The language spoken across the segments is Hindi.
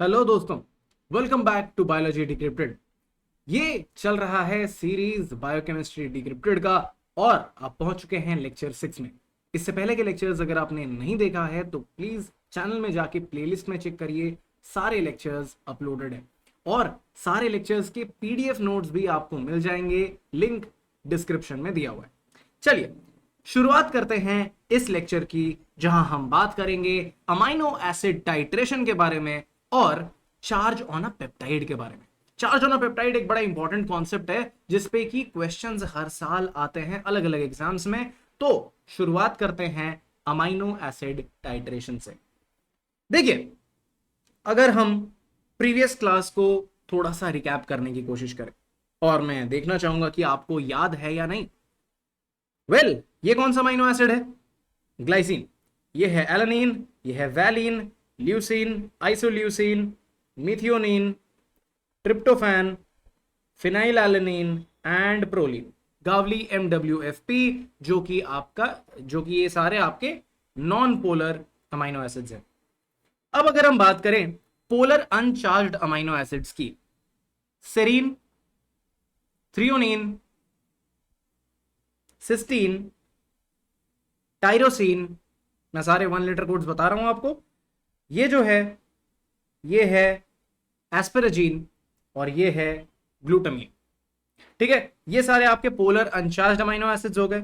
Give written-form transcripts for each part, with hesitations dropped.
हेलो दोस्तों, welcome back to biology decrypted. ये चल रहा है सीरीज बायोकेमिस्ट्री डिक्रिप्टेड का और आप पहुंच चुके हैं लेक्चर 6 में। इससे पहले के लेक्चर्स अगर आपने नहीं देखा है तो प्लीज चैनल में जाके प्लेलिस्ट में चेक करिए, सारे लेक्चर्स अपलोडेड है और सारे लेक्चर्स के पीडीएफ नोट्स भी आपको मिल जाएंगे, लिंक डिस्क्रिप्शन में दिया हुआ है। चलिए शुरुआत करते हैं इस लेक्चर की, जहां हम बात करेंगे अमाइनो एसिड टाइट्रेशन के बारे में और चार्ज ऑन अ पेप्टाइड के बारे में। चार्ज ऑन अ पेप्टाइड एक बड़ा इंपॉर्टेंट कॉन्सेप्ट है जिसपे कि क्वेश्चंस हर साल आते हैं अलग अलग एग्जाम्स में। तो शुरुआत करते हैं अमाइनो एसिड टाइट्रेशन से। देखिए, अगर हम प्रीवियस क्लास को थोड़ा सा रिकैप करने की कोशिश करें और मैं देखना चाहूंगा कि आपको याद है या नहीं। ये कौन सा अमाइनो एसिड है? ग्लाइसिन। ये है एलानिन, ये है valine, leucine, isoleucine, methionine, tryptophan, phenylalanine and proline. Gawali MWFP, जो कि ये सारे आपके नॉन पोलर अमाइनो एसिड्स हैं। अब अगर हम बात करें पोलर अनचार्ज्ड अमाइनो एसिड्स की, सेरीन, थ्रियोनिन, सिस्टीन, टाइरोसिन, मैं सारे 1 लेटर कोड्स बता रहा हूं आपको। ये जो है ये है एस्पेराजीन और ये है ग्लूटामीन। ठीक है, ये सारे आपके पोलर अनचार्ज्ड अमाइनो एसिड्स हो गए।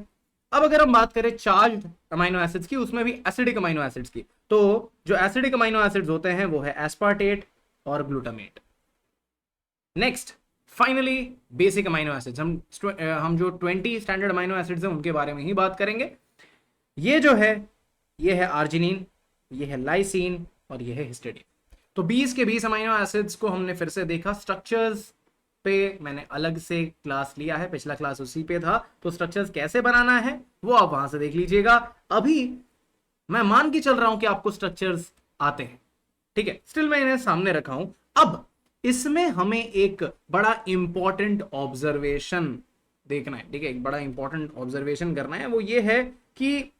अब अगर हम बात करें चार्ज्ड अमाइनो एसिड्स की, उसमें भी एसिडिक अमाइनो एसिड्स की, तो जो एसिडिक अमाइनो एसिड्स होते हैं वो है एस्पार्टेट और glutamate. Next finally basic amino acids, हम जो 20 स्टैंडर्ड अमाइनो एसिड्स हैं उनके बारे में ही बात करेंगे। ये जो है ये है आर्जिनिन, ये है लाइसिन और ये है हिस्टिडीन। तो 20 के 20 अमाइनो एसिड्स को हमने फिर से देखा। स्ट्रक्चर्स पे मैंने अलग से क्लास लिया है, पिछला क्लास उसी पे था, तो स्ट्रक्चर्स कैसे बनाना है वो आप वहां से देख लीजिएगा। अभी मैं मान के चल रहा हूं कि आपको स्ट्रक्चर्स आते हैं, ठीक है, स्टिल मैं इन्हें सामने रखा हूं। अब इसमें हमें एक बड़ा इंपॉर्टेंट ऑब्जर्वेशन देखना है, ठीक है, एक बड़ा इंपॉर्टेंट ऑब्जर्वेशन करना है। वो ये है कि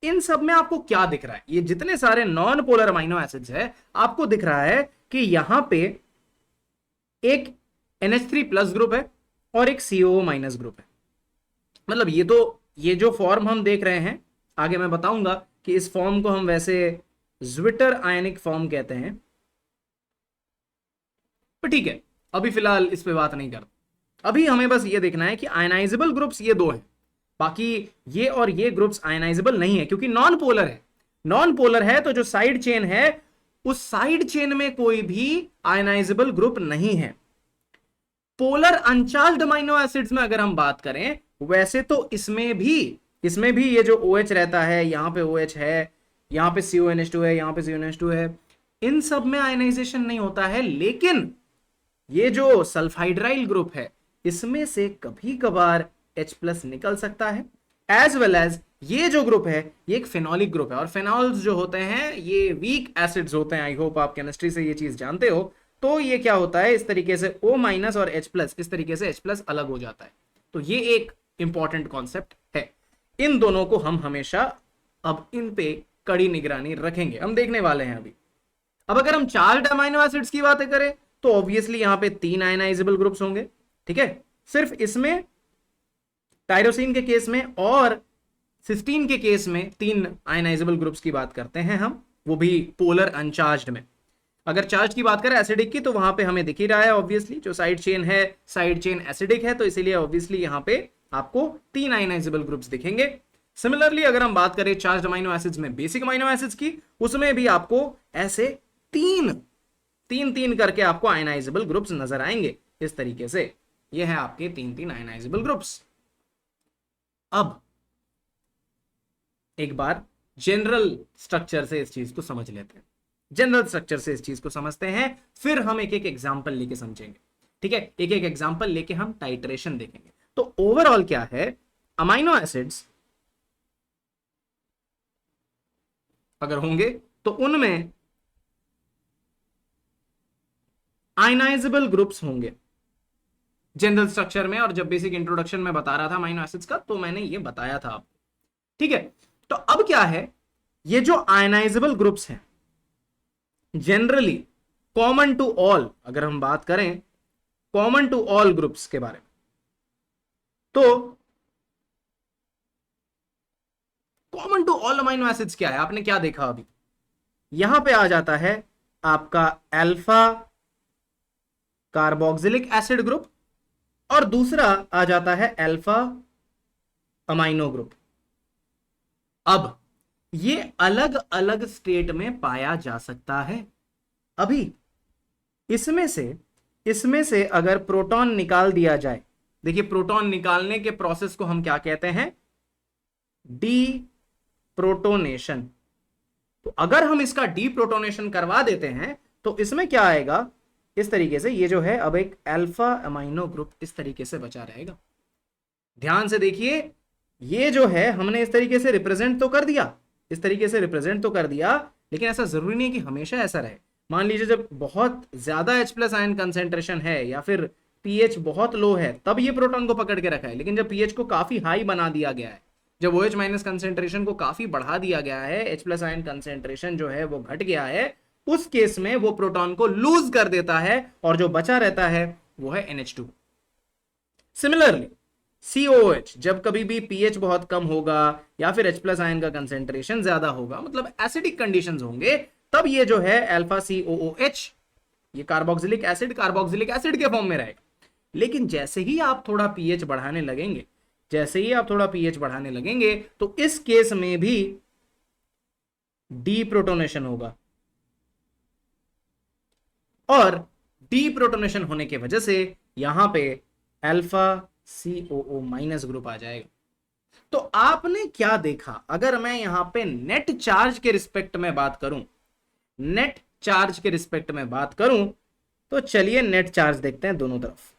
इन सब में आपको क्या दिख रहा है। ये जितने सारे नॉन पोलर अमाइनो एसिड्स है, आपको दिख रहा है कि यहां पे एक NH3+ ग्रुप है और एक COO- ग्रुप है। मतलब ये जो फॉर्म हम देख रहे हैं, आगे मैं बताऊंगा कि इस फॉर्म को हम वैसे ज्विटर आयनिक फॉर्म कहते हैं, पर ठीक है, अभी फिलहाल इस पे बात नहीं करते। अभी हमें बस ये देखना है कि आयनाइजेबल ग्रुप्स ये दो हैं, बाकी ये और ये ग्रुप्स आयनाइजेबल नहीं है क्योंकि नॉन पोलर है। नॉन पोलर है तो जो साइड चेन है उस साइड चेन में कोई भी आयनाइजेबल ग्रुप नहीं है। पोलर अनचार्ज्ड अमाइनो एसिड्स में अगर हम बात करें, वैसे तो इसमें भी ये जो OH रहता है, यहां पे OH है, यहां पे CONH2 है, यहां पे CONH2 है, इन सब में आयनाइजेशन नहीं होता है। लेकिन ये जो सल्फाइड्राइल ग्रुप है, इसमें से कभी कभार H+ निकल सकता है। एज वेल एज ये जो ग्रुप है ये एक फेनोलिक ग्रुप है और फेनॉल्स जो होते हैं ये वीक एसिड्स होते हैं। आई होप आप केमिस्ट्री से ये चीज जानते हो। तो ये क्या होता है, इस तरीके से O- और H+, इस तरीके से H+ अलग हो जाता है। तो ये एक इंपॉर्टेंट कॉन्सेप्ट है। इन दोनों को हम हमेशा अब इन पे कड़ी निगरानी रखेंगे, हम देखने वाले हैं अभी। अब अगर हम चार्ज्ड अमाइनो एसिड्स की बातें करें तो ऑब्वियसली यहां पे 3 आयनाइजेबल ग्रुप्स होंगे, ठीक है। सिर्फ इसमें टायरोसिन के केस में और सिस्टीन के केस में 3 आयनाइजेबल ग्रुप्स की बात करते हैं हम, वो भी पोलर अनचार्ज्ड में। अगर चार्ज की बात करें एसिडिक की, तो वहां पे हमें दिख ही रहा है ऑब्वियसली, जो साइड चेन है, साइड चेन एसिडिक है, तो इसीलिए ऑब्वियसली यहां पे आपको 3 आयनाइजेबल ग्रुप्स दिखेंगे। सिमिलरली अगर हम बात करें चार्ज अमाइनो एसिड्स में बेसिक अमाइनो एसिड्स की, उसमें भी आपको ऐसे तीन तीन तीन करके आपको आयनाइजेबल ग्रुप्स नजर आएंगे इस तरीके से। ये है आपके 3 आयनाइजेबल ग्रुप्स। अब एक बार जनरल स्ट्रक्चर से इस चीज को समझ लेते हैं, जनरल स्ट्रक्चर से इस चीज को समझते हैं, फिर हम एक एक एग्जांपल लेके समझेंगे, ठीक है। एक एक एग्जांपल लेके हम टाइट्रेशन देखेंगे। तो ओवरऑल क्या है, अमाइनो एसिड्स अगर होंगे तो उनमें आयनाइजेबल ग्रुप्स होंगे जनरल स्ट्रक्चर में। और जब बेसिक इंट्रोडक्शन में बता रहा था अमाइनो एसिड्स का, तो मैंने ये बताया था आपको, ठीक है। तो अब क्या है, ये जो आयनाइजेबल ग्रुप्स हैं जनरली कॉमन टू ऑल, अगर हम बात करें कॉमन टू ऑल ग्रुप्स के बारे में, तो common to all amino acids क्या है? आपने क्या देखा अभी? यहां पे आ जाता है आपका अल्फा कार्बोक्सिलिक एसिड ग्रुप और दूसरा आ जाता है अल्फा अमाइनो ग्रुप। अब ये अलग अलग स्टेट में पाया जा सकता है। अभी इसमें से अगर प्रोटॉन निकाल दिया जाए, देखिए प्रोटॉन निकालने के प्रोसेस को हम क्या कहते हैं? D protonation. तो अगर हम इसका डी प्रोटोनेशन करवा देते हैं तो इसमें क्या आएगा? इस तरीके से ये जो है अब एक अल्फा अमाइनो ग्रुप इस तरीके से बचा रहेगा। ध्यान से देखिए, ये जो है हमने इस तरीके से रिप्रेजेंट तो कर दिया, इस तरीके से रिप्रेजेंट तो कर दिया, लेकिन ऐसा जरूरी नहीं कि हमेशा ऐसा रहे। मान लीजिए जब बहुत ज्यादा H+ आयन कंसेंट्रेशन है या फिर पीएच बहुत लो है तब ये प्रोटॉन को पकड़ के रखा है, लेकिन जब पीएच को काफी हाई बना दिया गया है, जब OH- कंसेंट्रेशन को काफी बढ़ा दिया गया है, H+ आयन कंसेंट्रेशन जो है वो घट गया है, उस केस में वो प्रोटॉन को लूज कर देता है और जो बचा रहता है वो है NH2। सिमिलरली COOH, जब कभी भी पीएच बहुत कम होगा या फिर H+ आयन का कंसेंट्रेशन ज्यादा होगा, मतलब एसिडिक कंडीशंस होंगे, तब ये जो है अल्फा COOH, ये कार्बोक्सिलिक एसिड के फॉर्म में रहेगा। लेकिन जैसे ही आप थोड़ा पीएच बढ़ाने लगेंगे, तो इस केस में भी डीप्रोटोनेशन होगा और डीप्रोटोनेशन होने की वजह से यहां पे अल्फा COO- ग्रुप आ जाएगा। तो आपने क्या देखा? अगर मैं यहां पे नेट चार्ज के रिस्पेक्ट में बात करूं, तो चलिए नेट चार्ज देखते हैं दोनों तरफ।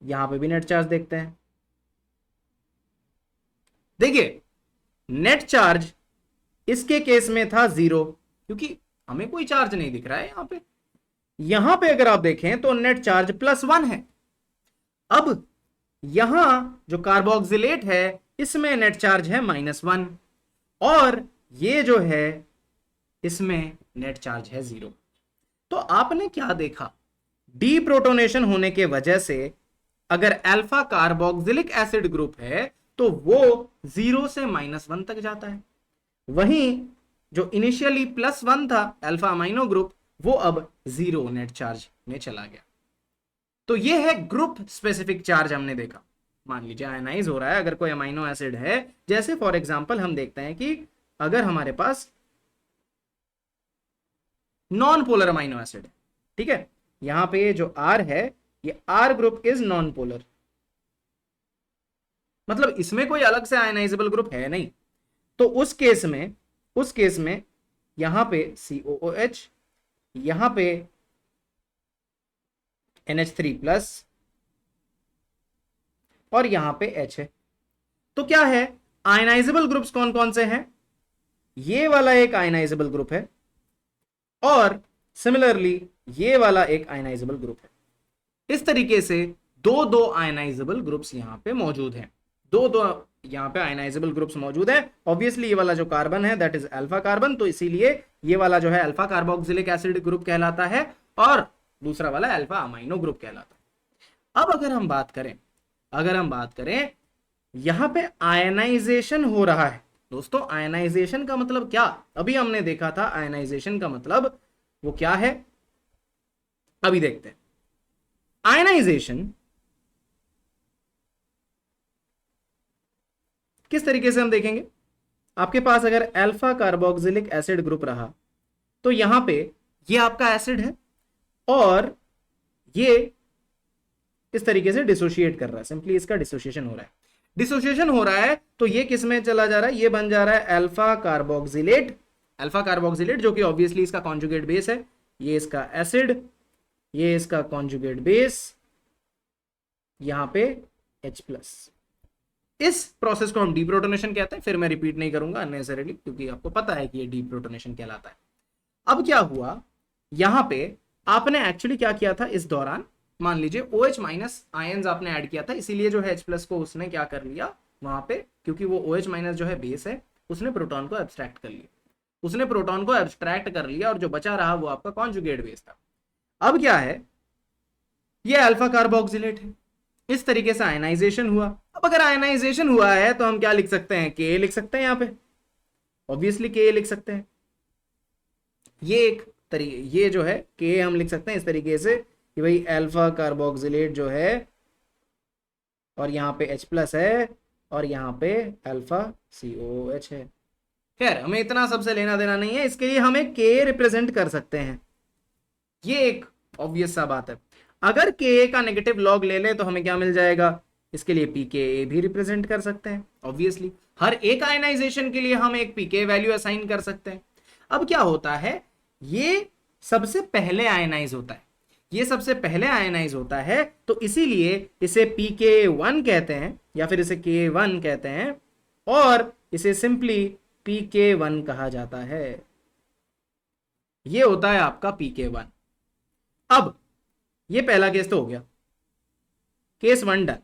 यहां पे भी नेट चार्ज देखते हैं। देखिए नेट चार्ज इसके केस में था 0, क्योंकि हमें कोई चार्ज नहीं दिख रहा है यहां पे अगर आप देखें तो नेट चार्ज +1 है। अब यहां जो कार्बोक्सिलेट है इसमें नेट चार्ज है -1 और ये जो है इसमें नेट चार्ज है 0। तो आपने क्या देखा? डीप्रोटोनेशन होने के वजह से अगर अल्फा कार्बोक्सिलिक एसिड ग्रुप है तो वो 0 से -1 तक जाता है, वहीं जो इनिशियली +1 था अल्फा अमाइनो ग्रुप, वो अब 0 नेट चार्ज में चला गया। तो ये है ग्रुप स्पेसिफिक चार्ज हमने देखा। मान लीजिए आयनाइज हो रहा है अगर कोई अमाइनो एसिड है, जैसे फॉर एग्जांपल हम देखते हैं कि अगर हमारे पास नॉन पोलर अमाइनो एसिड है, ठीक है, यहां पे जो R है ये R group is non polar, मतलब इसमें कोई अलग से आयनाइजेबल ग्रुप है नहीं। तो उस केस में यहां पे COOH, यहां पे NH3+ और यहां पे H है। तो क्या है? आयनाइजेबल ग्रुप्स कौन कौन से हैं? ये वाला एक आयनाइजेबल ग्रुप है और सिमिलरली ये वाला एक आयनाइजेबल ग्रुप है। इस तरीके से दो आयनाइजेबल ग्रुप्स यहां पे मौजूद हैं, दो यहां पे आयनाइजेबल ग्रुप्स मौजूद है। ऑब्वियसली ये वाला जो कार्बन है दैट इज अल्फा कार्बन, तो इसीलिए ये वाला जो है अल्फा कार्बोक्सिलिक एसिड ग्रुप कहलाता है और दूसरा वाला अल्फा अमाइनो ग्रुप कहलाता है। अब अगर हम बात करें यहां पे आयनाइजेशन हो रहा है। दोस्तों आयनाइजेशन का मतलब क्या? अभी हमने देखा था आयनाइजेशन का मतलब वो क्या है, अभी देखते हैं। आयनाइजेशन किस तरीके से हम देखेंगे? आपके पास अगर अल्फा कार्बोक्सिलिक एसिड ग्रुप रहा तो यहां पे ये आपका एसिड है और ये इस तरीके से डिसोशिएट कर रहा है, सिंपली इसका डिसोसिएशन हो रहा है। तो ये किस में चला जा रहा है? ये बन जा रहा है अल्फा कार्बोक्सिलेट, जो कि ऑब्वियसली इसका कॉन्जुगेट बेस है। ये इसका एसिड, ये इसका कॉन्जुगेट बेस, यहां पे H+। इस प्रोसेस को हम डीप्रोटोनेशन कहते हैं। फिर मैं रिपीट नहीं करूंगा अननेसेसरीली, क्योंकि आपको पता है कि ये डीप्रोटोनेशन कहलाता है। अब क्या हुआ यहां पे? आपने एक्चुअली क्या किया था इस दौरान? मान लीजिए OH- आयंस आपने ऐड किया था, इसीलिए जो है H+ को उसने क्या कर लिया वहां पे, क्योंकि वो OH- जो है बेस है, उसने प्रोटॉन को एब्स्ट्रैक्ट कर लिया। उसने प्रोटॉन को एब्स्ट्रैक्ट कर लिया और जो बचा रहा वो आपका कॉन्जुगेट बेस था। अब क्या है, ये अल्फा कार्बोक्सिलेट है, इस तरीके से आयनाइजेशन हुआ। अब अगर आयनाइजेशन हुआ है तो हम क्या लिख सकते हैं, के लिख सकते हैं, यहां पे ऑब्वियसली के लिख सकते हैं। ये एक तरीके, ये जो है के हम लिख सकते हैं इस तरीके से कि भाई अल्फा कार्बोक्सिलेट जो है और यहाँ पे H प्लस है और यहाँ पे अल्फा COOH है। खैर हमें इतना सबसे लेना देना नहीं है, इसके लिए हमें के रिप्रेजेंट कर सकते हैं, ये एक ऑब्वियस सा बात है। अगर के का नेगेटिव लॉग ले ले तो हमें क्या मिल जाएगा, इसके लिए पीके भी रिप्रेजेंट कर सकते हैं ऑब्वियसली। हर एक आयनाइजेशन के लिए हम एक पीके वैल्यू असाइन कर सकते हैं। अब क्या होता है, ये सबसे पहले आयनाइज होता है, ये सबसे पहले आयनाइज होता है, तो इसीलिए इसे pK1 कहते हैं या फिर इसे K1 कहते हैं और इसे सिंपली pK1 कहा जाता है। ये होता है आपका pK1। अब ये पहला केस तो हो गया, केस 1 डन।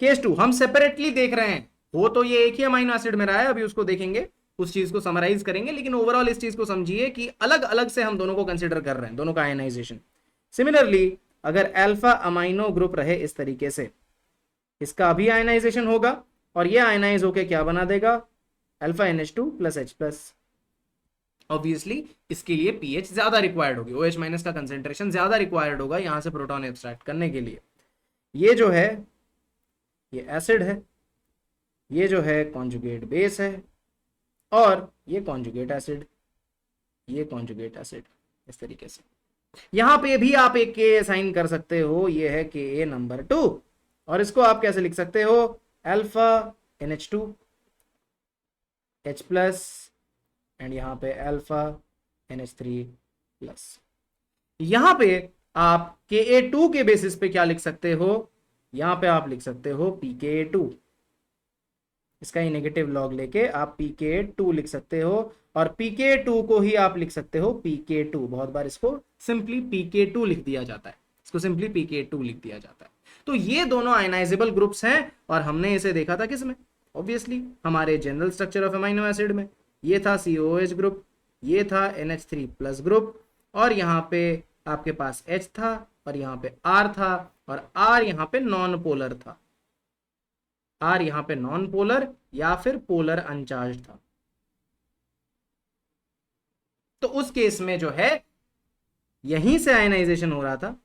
केस 2 हम सेपरेटली देख रहे हैं, वो तो ये एक ही अमीनो एसिड में रहा है, अभी उसको देखेंगे, उस चीज को समराइज करेंगे, लेकिन ओवरऑल इस चीज को समझिए कि अलग अलग से हम दोनों को कंसीडर कर रहे हैं, दोनों का आयनाइजेशन। सिमिलरली अगर अल्फा अमाइनो ग्रुप रहे इस तरीके से, इसका भी आयनाइजेशन होगा और ये आयनाइज होके क्या बना देगा, alpha NH2 plus H plus. Obviously इसके लिए पीएच ज्यादा रिक्वायर्ड होगी, OH माइनस का कंसेंट्रेशन ज्यादा रिक्वायर्ड होगा यहां से प्रोटॉन एब्स्ट्रैक्ट करने के लिए। ये जो है ये एसिड है, ये जो है कॉन्जुगेट बेस है और ये कॉन्जुगेट एसिड, ये कॉन्जुगेट एसिड, इस तरीके से। यहां पे भी आप एक के असाइन कर सकते हो, ये है के नंबर 2 और इसको आप कैसे लिख सकते हो, alpha NH2 H plus and यहाँ पे अल्फा NH3 प्लस। यहां पे आप Ka2 के बेसिस पे क्या लिख सकते हो, यहां पे आप लिख सकते हो pK2, इसका ही नेगेटिव लॉग लेके आप pK2 लिख सकते हो और pK2 को ही आप लिख सकते हो pK2। बहुत बार इसको सिंपली pK2 लिख दिया जाता है, इसको सिंपली pK2 लिख दिया जाता है। तो ये दोनों आयनाइजेबल ग्रुप्स हैं और हमने इसे देखा था किसमें, ऑब्वियसली हमारे general structure of amino acid में। ये था COOH ग्रुप, ये था NH3 प्लस ग्रुप और यहाँ पे आपके पास H था और यहाँ पे R था और R यहाँ पे नॉन पोलर था, R यहाँ पे नॉन पोलर या फिर पोलर अनचार्ज था। तो उस केस में जो है यहीं से आयनाइजेशन हो रहा था,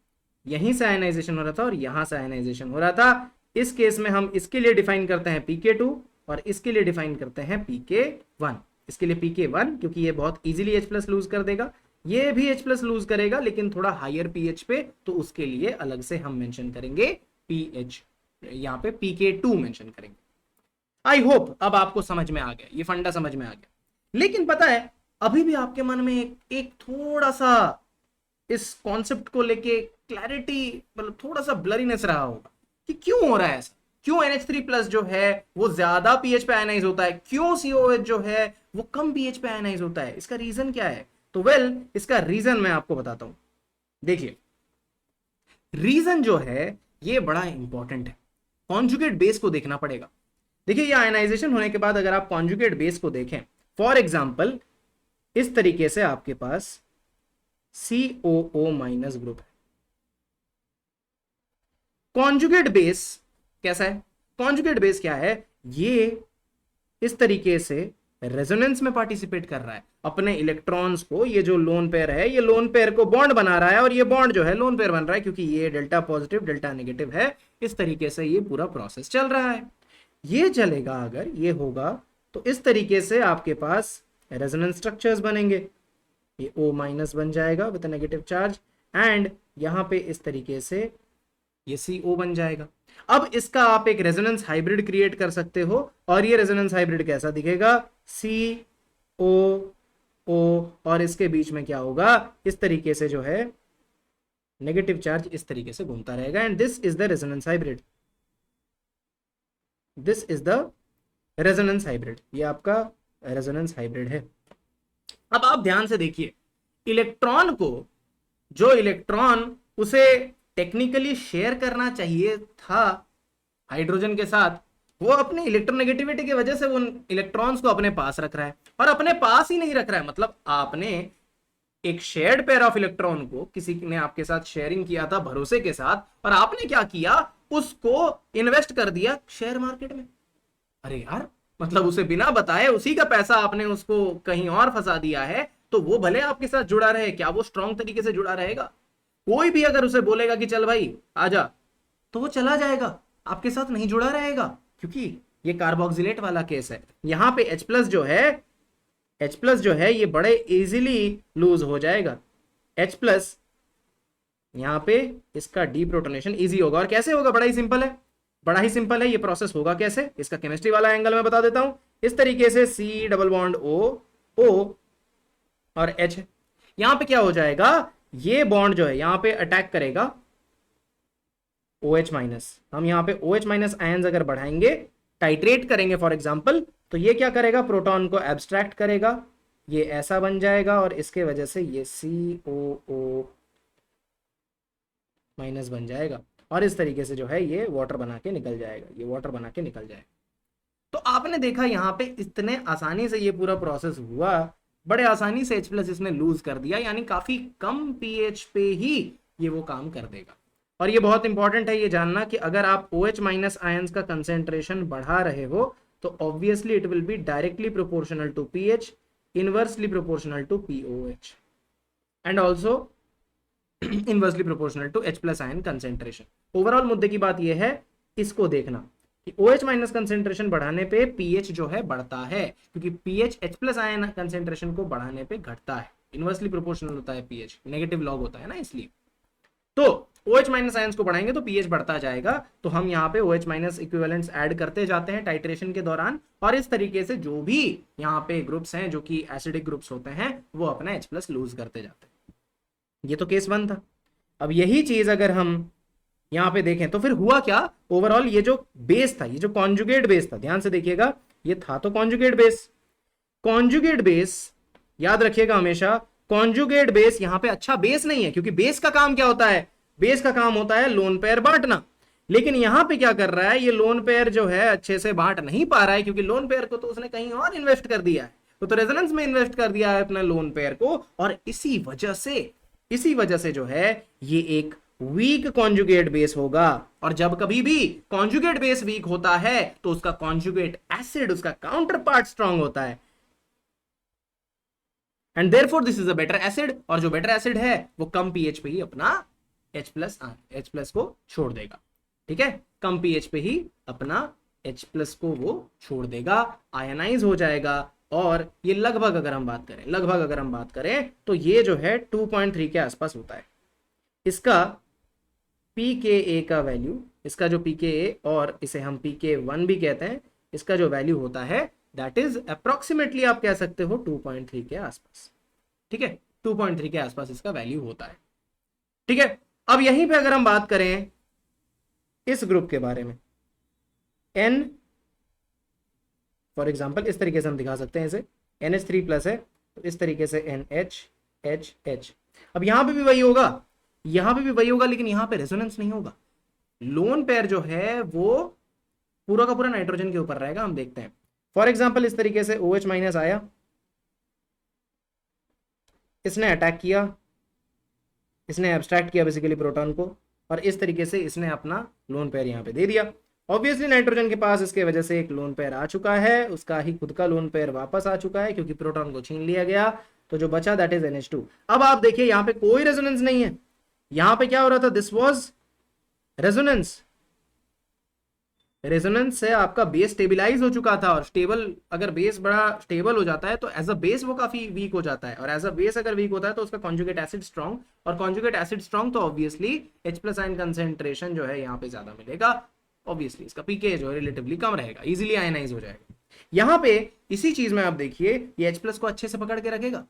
यहीं से आयनाइजेशन हो रहा था और यहां से आयनाइजेशन हो रहा था। इस केस में हम इसके लिए डिफाइन करते हैं pK2 और इसके लिए डिफाइन करते हैं pK1। इसके लिए pK1 क्योंकि ये बहुत इजीली H प्लस लूज कर देगा, ये भी H प्लस लूज करेगा लेकिन थोड़ा हायर pH पे, तो उसके लिए अलग से हम मेंशन करेंगे pH, यहाँ पे pK2 मेंशन करेंगे। आई होप अब आपको समझ में आ गया, ये फंडा समझ में आ गया। लेकिन पता है अभी भी आपके मन में एक थोड़ा सा इस कॉन्सेप्ट को लेके क्लैरिटी, मतलब थोड़ा सा ब्लरीनेस रहा होगा कि क्यों हो रहा है ऐसा, क्यों NH3 प्लस जो है वो ज्यादा पीएच पे आयनाइज होता है, क्यों COOH जो है वो कम पीएच पे आयनाइज होता है, इसका रीजन क्या है। तो इसका रीजन मैं आपको बताता हूं। देखिए रीजन जो है ये बड़ा इंपॉर्टेंट है, कॉन्जुगेट बेस को देखना पड़ेगा। देखिए ये आयनाइजेशन होने के बाद अगर आप कॉन्जुगेट बेस को देखें, फॉर एग्जांपल इस तरीके से आपके पास COO माइनस ग्रुप है। कॉन्जुगेट बेस कैसा है, कॉन्जुगेट बेस क्या है, ये इस तरीके से रेजोनेंस में पार्टिसिपेट कर रहा है अपने इलेक्ट्रॉन्स को, ये जो लोन पेयर है ये लोन पेयर को बॉन्ड बना रहा है और ये बॉन्ड जो है लोन पेयर बन रहा है क्योंकि ये डेल्टा पॉजिटिव डेल्टा नेगेटिव है। इस तरीके से ये पूरा प्रोसेस चल रहा है। ये चलेगा, अगर ये होगा तो इस तरीके से आपके पास रेजोनेंस स्ट्रक्चर्स बनेंगे, ये O माइनस बन जाएगा विद नेगेटिव चार्ज एंड यहां पे इस तरीके से ये CO बन जाएगा। अब इसका आप एक रेजोनेंस हाइब्रिड क्रिएट कर सकते हो और ये रेजोनेंस हाइब्रिड कैसा दिखेगा, COO और इसके बीच में क्या होगा, इस तरीके से जो है नेगेटिव चार्ज इस तरीके से घूमता रहेगा and this is the resonance hybrid, this is the resonance hybrid, ये आपका रेजोनेंस हाइब्रिड है। अब आप ध्यान से देखिए, इलेक्ट्रॉन को, जो इलेक्ट्रॉन उसे टेक्निकली शेयर करना चाहिए था हाइड्रोजन के साथ, वो अपनी इलेक्ट्रोनेगेटिविटी की वजह से वो इलेक्ट्रॉन्स को अपने पास रख रहा है, और अपने पास ही नहीं रख रहा है, मतलब आपने एक शेयर्ड पेयर ऑफ इलेक्ट्रॉन को, किसी ने आपके साथ शेयरिंग किया था भरोसे के साथ, और आपने क्या किया, उसको इन्वेस्ट कर दिया शेयर मार्केट में। अरे यार, मतलब उसे बिना बताए उसी का पैसा आपने उसको कहीं और फंसा दिया है, तो वो भले आपके साथ जुड़ा रहे, क्या वो स्ट्रांग तरीके से जुड़ा रहेगा? कोई भी अगर उसे बोलेगा कि चल भाई आजा, तो वो चला जाएगा, आपके साथ नहीं जुड़ा रहेगा, क्योंकि ये कार्बोक्सिलेट वाला केस है। यहां पे H प्लस जो है ये बड़े इजीली लूज हो जाएगा। H प्लस यहां पे इसका डीप्रोटोनेशन इजी होगा। और कैसे होगा? बड़ा ही सिंपल है। ये प्रोसेस होगा कैसे, इसका केमिस्ट्री वाला एंगल मैं बता देता हूं। इस तरीके से C डबल बॉन्ड O और H, यहां पे क्या हो जाएगा, ये बॉन्ड जो है यहां पे अटैक करेगा OH माइनस। हम यहां पे OH माइनस आयंस अगर बढ़ाएंगे, टाइट्रेट करेंगे फॉर एग्जांपल, तो ये क्या करेगा, प्रोटॉन को एब्स्ट्रैक्ट करेगा, ये ऐसा बन जाएगा, और इसके वजह से ये COO माइनस बन जाएगा, और इस तरीके से जो है ये वाटर बना के निकल जाएगा, तो आपने देखा यहाँ पे इतने आसानी से ये पूरा प्रोसेस हुआ, बड़े आसानी से H प्लस इसने लूज कर दिया, यानी काफी कम pH पे ही ये वो काम कर देगा। और ये बहुत इंपॉर्टेंट है ये जानना कि अगर आप OH माइनस आयंस का कंसेंट्रेशन बढ़ा रहे हो, तो obviously it will be directly proportional to pH, inversely proportional to POH, and also inversely proportional to H plus ion concentration. Overall मुद्दे की बात यह है, इसको देखना कि OH माइनस कंसेंट्रेशन बढ़ाने पे pH जो है बढ़ता है, क्योंकि pH H plus ion concentration को बढ़ाने पे घटता है, इनवर्सली प्रोपोर्शनल होता है pH, नेगेटिव लॉग होता है ना, इसलिए। तो OH माइनस आयंस को बढ़ाएंगे तो pH बढ़ता जाएगा, तो हम यहाँ पे OH माइनस इक्विवेलेंट्स ऐड करते जाते हैं टाइट्रेशन के दौरान, और इस तरीके से जो भी यहाँ पे ग्रुप्स हैं जो कि एसिडिक ग्रुप्स होते हैं, वो अपना H प्लस लूज करते जाते हैं। ये तो केस 1 था। अब यही चीज अगर हम यहां पे देखें तो फिर हुआ क्या, ओवरऑल ये जो बेस था, ये जो कॉन्जुगेट बेस था, ध्यान से देखिएगा, ये था तो कॉन्जुगेट बेस याद रखिएगा हमेशा, कॉन्जुगेट बेस यहां पे अच्छा बेस नहीं है, क्योंकि बेस का काम क्या होता है, बेस का काम होता है लोन पेयर बांटना। लेकिन यहां पे क्या कर रहा है, ये लोन पेयर जो है अच्छे से बांट नहीं पा रहा है, क्योंकि लोन पेयर को तो उसने कहीं और इन्वेस्ट कर दिया है, तो रेजोनेंस में इन्वेस्ट कर दिया है अपने लोन पेयर को, और इसी वजह से जो है ये एक वीक कॉन्जुगेट बेस होगा। और जब कभी भी कॉन्जुगेट बेस वीक होता है, तो उसका कॉन्जुगेट एसिड, उसका काउंटर पार्ट स्ट्रांग होता है, and therefore this is a better acid, और जो बेटर एसिड है वो कम pH पे ही अपना H प्लस को छोड़ देगा। ठीक है, कम pH पे ही अपना H प्लस को वो छोड़ देगा, आयनाइज हो जाएगा, और ये लगभग अगर हम बात करें तो ये जो है 2.3 के आसपास होता है। इसका pKa का वैल्यू, इसका जो pKa, और इसे हम pK1 भी कहते हैं, इसका जो वैल्यू होता है दैट इज अप्रोक्सीमेटली आप कह सकते हो 2.3 के आसपास। ठीक है, 2.3 के आसपास इसका वैल्यू होता है। ठीक है, अब यहीं पे अगर हम बात करें इस ग्रुप के बारे में, N फॉर एग्जाम्पल, इस तरीके से हम दिखा सकते हैं इसे, NH3 प्लस है, तो इस तरीके से NH। अब यहां पे भी वही होगा, लेकिन यहां पे रेजोनेंस नहीं होगा। लोन पेयर जो है वो पूरा का पूरा नाइट्रोजन के ऊपर रहेगा। हम देखते हैं फॉर एग्जाम्पल, इस तरीके से OH माइनस आया, इसने अटैक किया, इसने एब्स्ट्रैक्ट किया बेसिकली प्रोटॉन को, और इस तरीके से इसने अपना लोन पेयर यहां पे दे दिया। ऑब्वियसली नाइट्रोजन के पास इसके वजह से एक लोन पेयर आ चुका है, उसका ही खुद का लोन पेयर वापस आ चुका है, क्योंकि प्रोटॉन को छीन लिया गया, तो जो बचा दैट इज NH2। अब आप देखिए यहां पे कोई रेजोनेंस नहीं है, यहां पे क्या हो रहा था, दिस वाज रेजोनेंस से आपका बेस स्टेबिलाईज हो चुका था, और स्टेबल, अगर बेस बड़ा स्टेबल हो जाता है तो एज अ बेस वो काफी वीक हो जाता है, और एज अ बेस अगर वीक होता है तो उसका कॉन्जुगेट एसिड स्ट्रॉन्ग, और कॉन्जुगेट एसिड स्ट्रॉन्ग तो obviously H plus ion concentration जो है यहाँ पे ज्यादा मिलेगा, ऑब्वियसली इसका pK जो है रिलेटिवली कम रहेगा, इजीली आयनाइज हो जाएगा। यहाँ पे इसी चीज में आप देखिए ये H प्लस को अच्छे से पकड़ के रखेगा,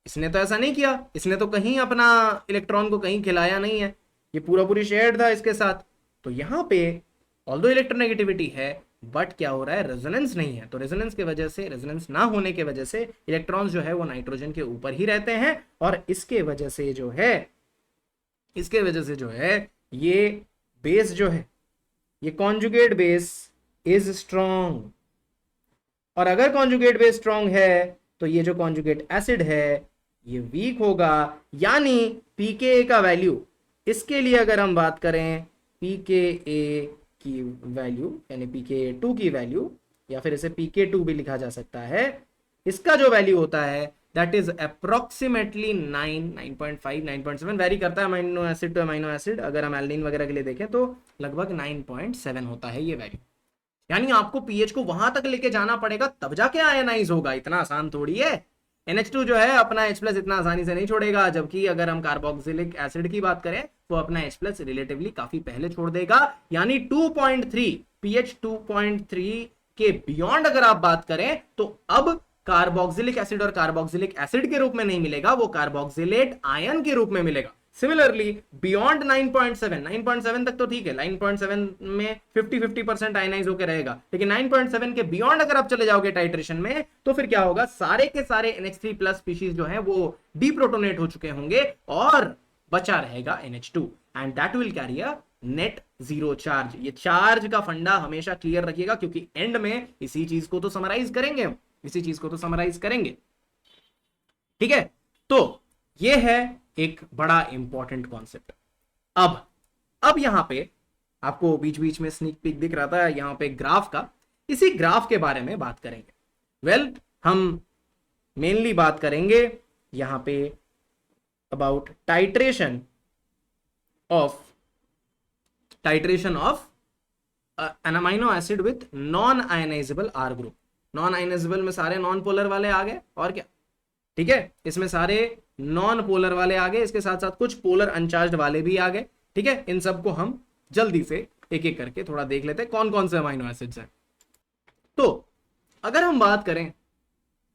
इसने तो ऐसा नहीं किया, इसने तो कहीं अपना इलेक्ट्रॉन को कहीं खिलाया नहीं है, ये पूरी शेयर्ड था इसके साथ। तो यहाँ पे ऑल्दो इलेक्ट्रोनेगेटिविटी है, बट क्या हो रहा है, रेजोनेंस नहीं है, तो रेजोनेंस ना होने के वजह से इलेक्ट्रॉन्स जो है वो नाइट्रोजन के ऊपर ही रहते हैं, और इसके वजह से जो है ये बेस जो है, ये कॉन्जुगेट बेस इज स्ट्रॉन्ग, और अगर कॉन्जुगेट बेस स्ट्रॉन्ग है तो ये जो कॉन्जुगेट एसिड है ये वीक होगा। यानी पीके का वैल्यू, इसके लिए अगर हम बात करें पीके की वैल्यू यानी पीके टू की वैल्यू, या फिर इसे पीके टू भी लिखा जा सकता है, इसका जो वैल्यू होता है दैट इज अप्रोक्सीमेटली 9.5 9.7, वेरी करता है amino acid to amino acid. अगर हम एल्निन वगैरह के लिए देखें तो लगभग 9.7 होता है ये वैल्यू। यानी आपको पीएच को वहां तक लेके जाना पड़ेगा तब जाके आयनाइज होगा, इतना आसान थोड़ी है। NH2 जो है अपना H+ इतना आसानी से नहीं छोड़ेगा, जबकि अगर हम कार्बोक्सिलिक एसिड की बात करें तो अपना H+ रिलेटिवली काफी पहले छोड़ देगा। यानी 2.3 pH 2.3 के बियॉन्ड अगर आप बात करें तो अब कार्बोक्सिलिक एसिड और कार्बोक्सिलिक एसिड के रूप में नहीं मिलेगा, वो कार्बोक्सिलेट आयन के रूप में मिलेगा। सिमिलरली बियॉन्ड 9.7 तक तो ठीक है, 9.7 में 50% आयनाइज होकर रहेगा, लेकिन 9.7 के बियॉन्ड अगर आप चले जाओगे टाइट्रेशन में तो फिर क्या होगा, सारे के सारे NH3+ स्पीशीज जो है वो डीप्रोटोनेट हो चुके होंगे और बचा रहेगा NH2 and that will carry a net zero charge. ये चार्ज का फंडा हमेशा क्लियर रखिएगा, क्योंकि एंड में इसी चीज को तो समराइज करेंगे, इसी चीज को तो समराइज करेंगे। ठीक है, तो ये है एक बड़ा इंपॉर्टेंट कॉन्सेप्ट। अब यहां पे आपको बीच बीच में स्नीक पीक दिख रहा था यहां पे ग्राफ का, इसी ग्राफ के बारे में बात करेंगे। वेल हम मेनली बात करेंगे यहां पे about titration of an amino acid with non ionisable R group. Non ionisable में सारे नॉन पोलर वाले आ गए और क्या, ठीक है, इसमें सारे नॉन पोलर वाले आ गए, इसके साथ साथ कुछ पोलर अनचार्ज्ड वाले भी आ गए। ठीक है, इन सबको हम जल्दी से एक एक करके थोड़ा देख लेते हैं कौन कौन से अमीनो एसिड्स हैं। तो अगर हम बात करें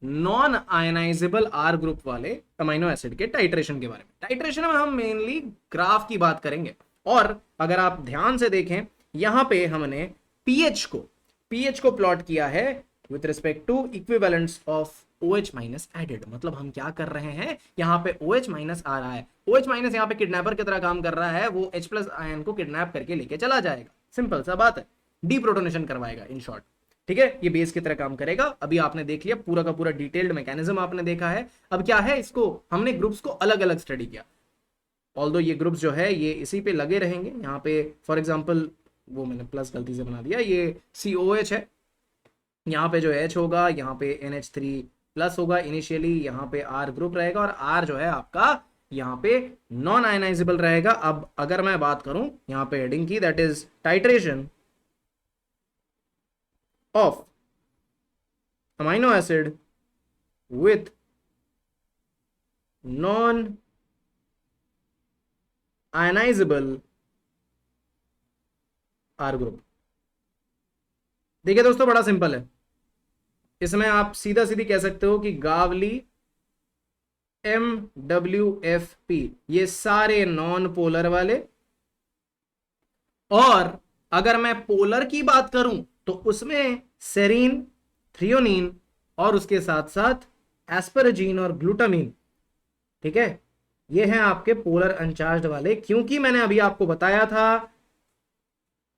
नॉन आयनाइजेबल आर ग्रुप वाले अमीनो एसिड के टाइट्रेशन के बारे में, टाइट्रेशन में हम मेनली ग्राफ की बात करेंगे। और अगर आप ध्यान से देखें यहां पे हमने पीएच को प्लॉट किया है with respect to equivalence of OH minus added. मतलब हम क्या कर रहे हैं, यहाँ पे OH माइनस आ रहा है, OH माइनस यहाँ पे किडनैपर की तरह काम कर रहा है, वो H+ आयन को किडनैप करके लेके चला जाएगा। सिंपल सा बात है, डीप्रोटोनेशन करवाएगा इन शॉर्ट। ठीक है, ये बेस की तरह काम करेगा। अभी आपने देख लिया पूरा का पूरा डिटेल्ड मैकेनिज्म आपने देखा है। अब क्या है, इसको हमने ग्रुप्स को अलग अलग स्टडी किया। ऑल्दो ये ग्रुप्स जो है ये इसी पे लगे रहेंगे। यहाँ पे फॉर एग्जाम्पल वो मैंने प्लस गलती से बना दिया, ये COH है, यहाँ पे जो H होगा यहाँ पे NH3+ होगा इनिशियली, यहाँ पे R ग्रुप रहेगा और R जो है आपका यहाँ पे नॉन आयनाइजेबल रहेगा। अब अगर मैं बात करूं यहाँ पे हेडिंग की, that is titration of amino acid with non ionisable R group. देखिए दोस्तों, बड़ा सिंपल है, इसमें आप सीधा सीधी कह सकते हो कि गावली MWFP ये सारे नॉन पोलर वाले, और अगर मैं पोलर की बात करूं तो उसमें सेरीन, थ्रियोनिन और उसके साथ साथ एस्परजीन और ग्लूटामीन। ठीक है, ये हैं आपके पोलर अनचार्ज्ड वाले। क्योंकि मैंने अभी आपको बताया था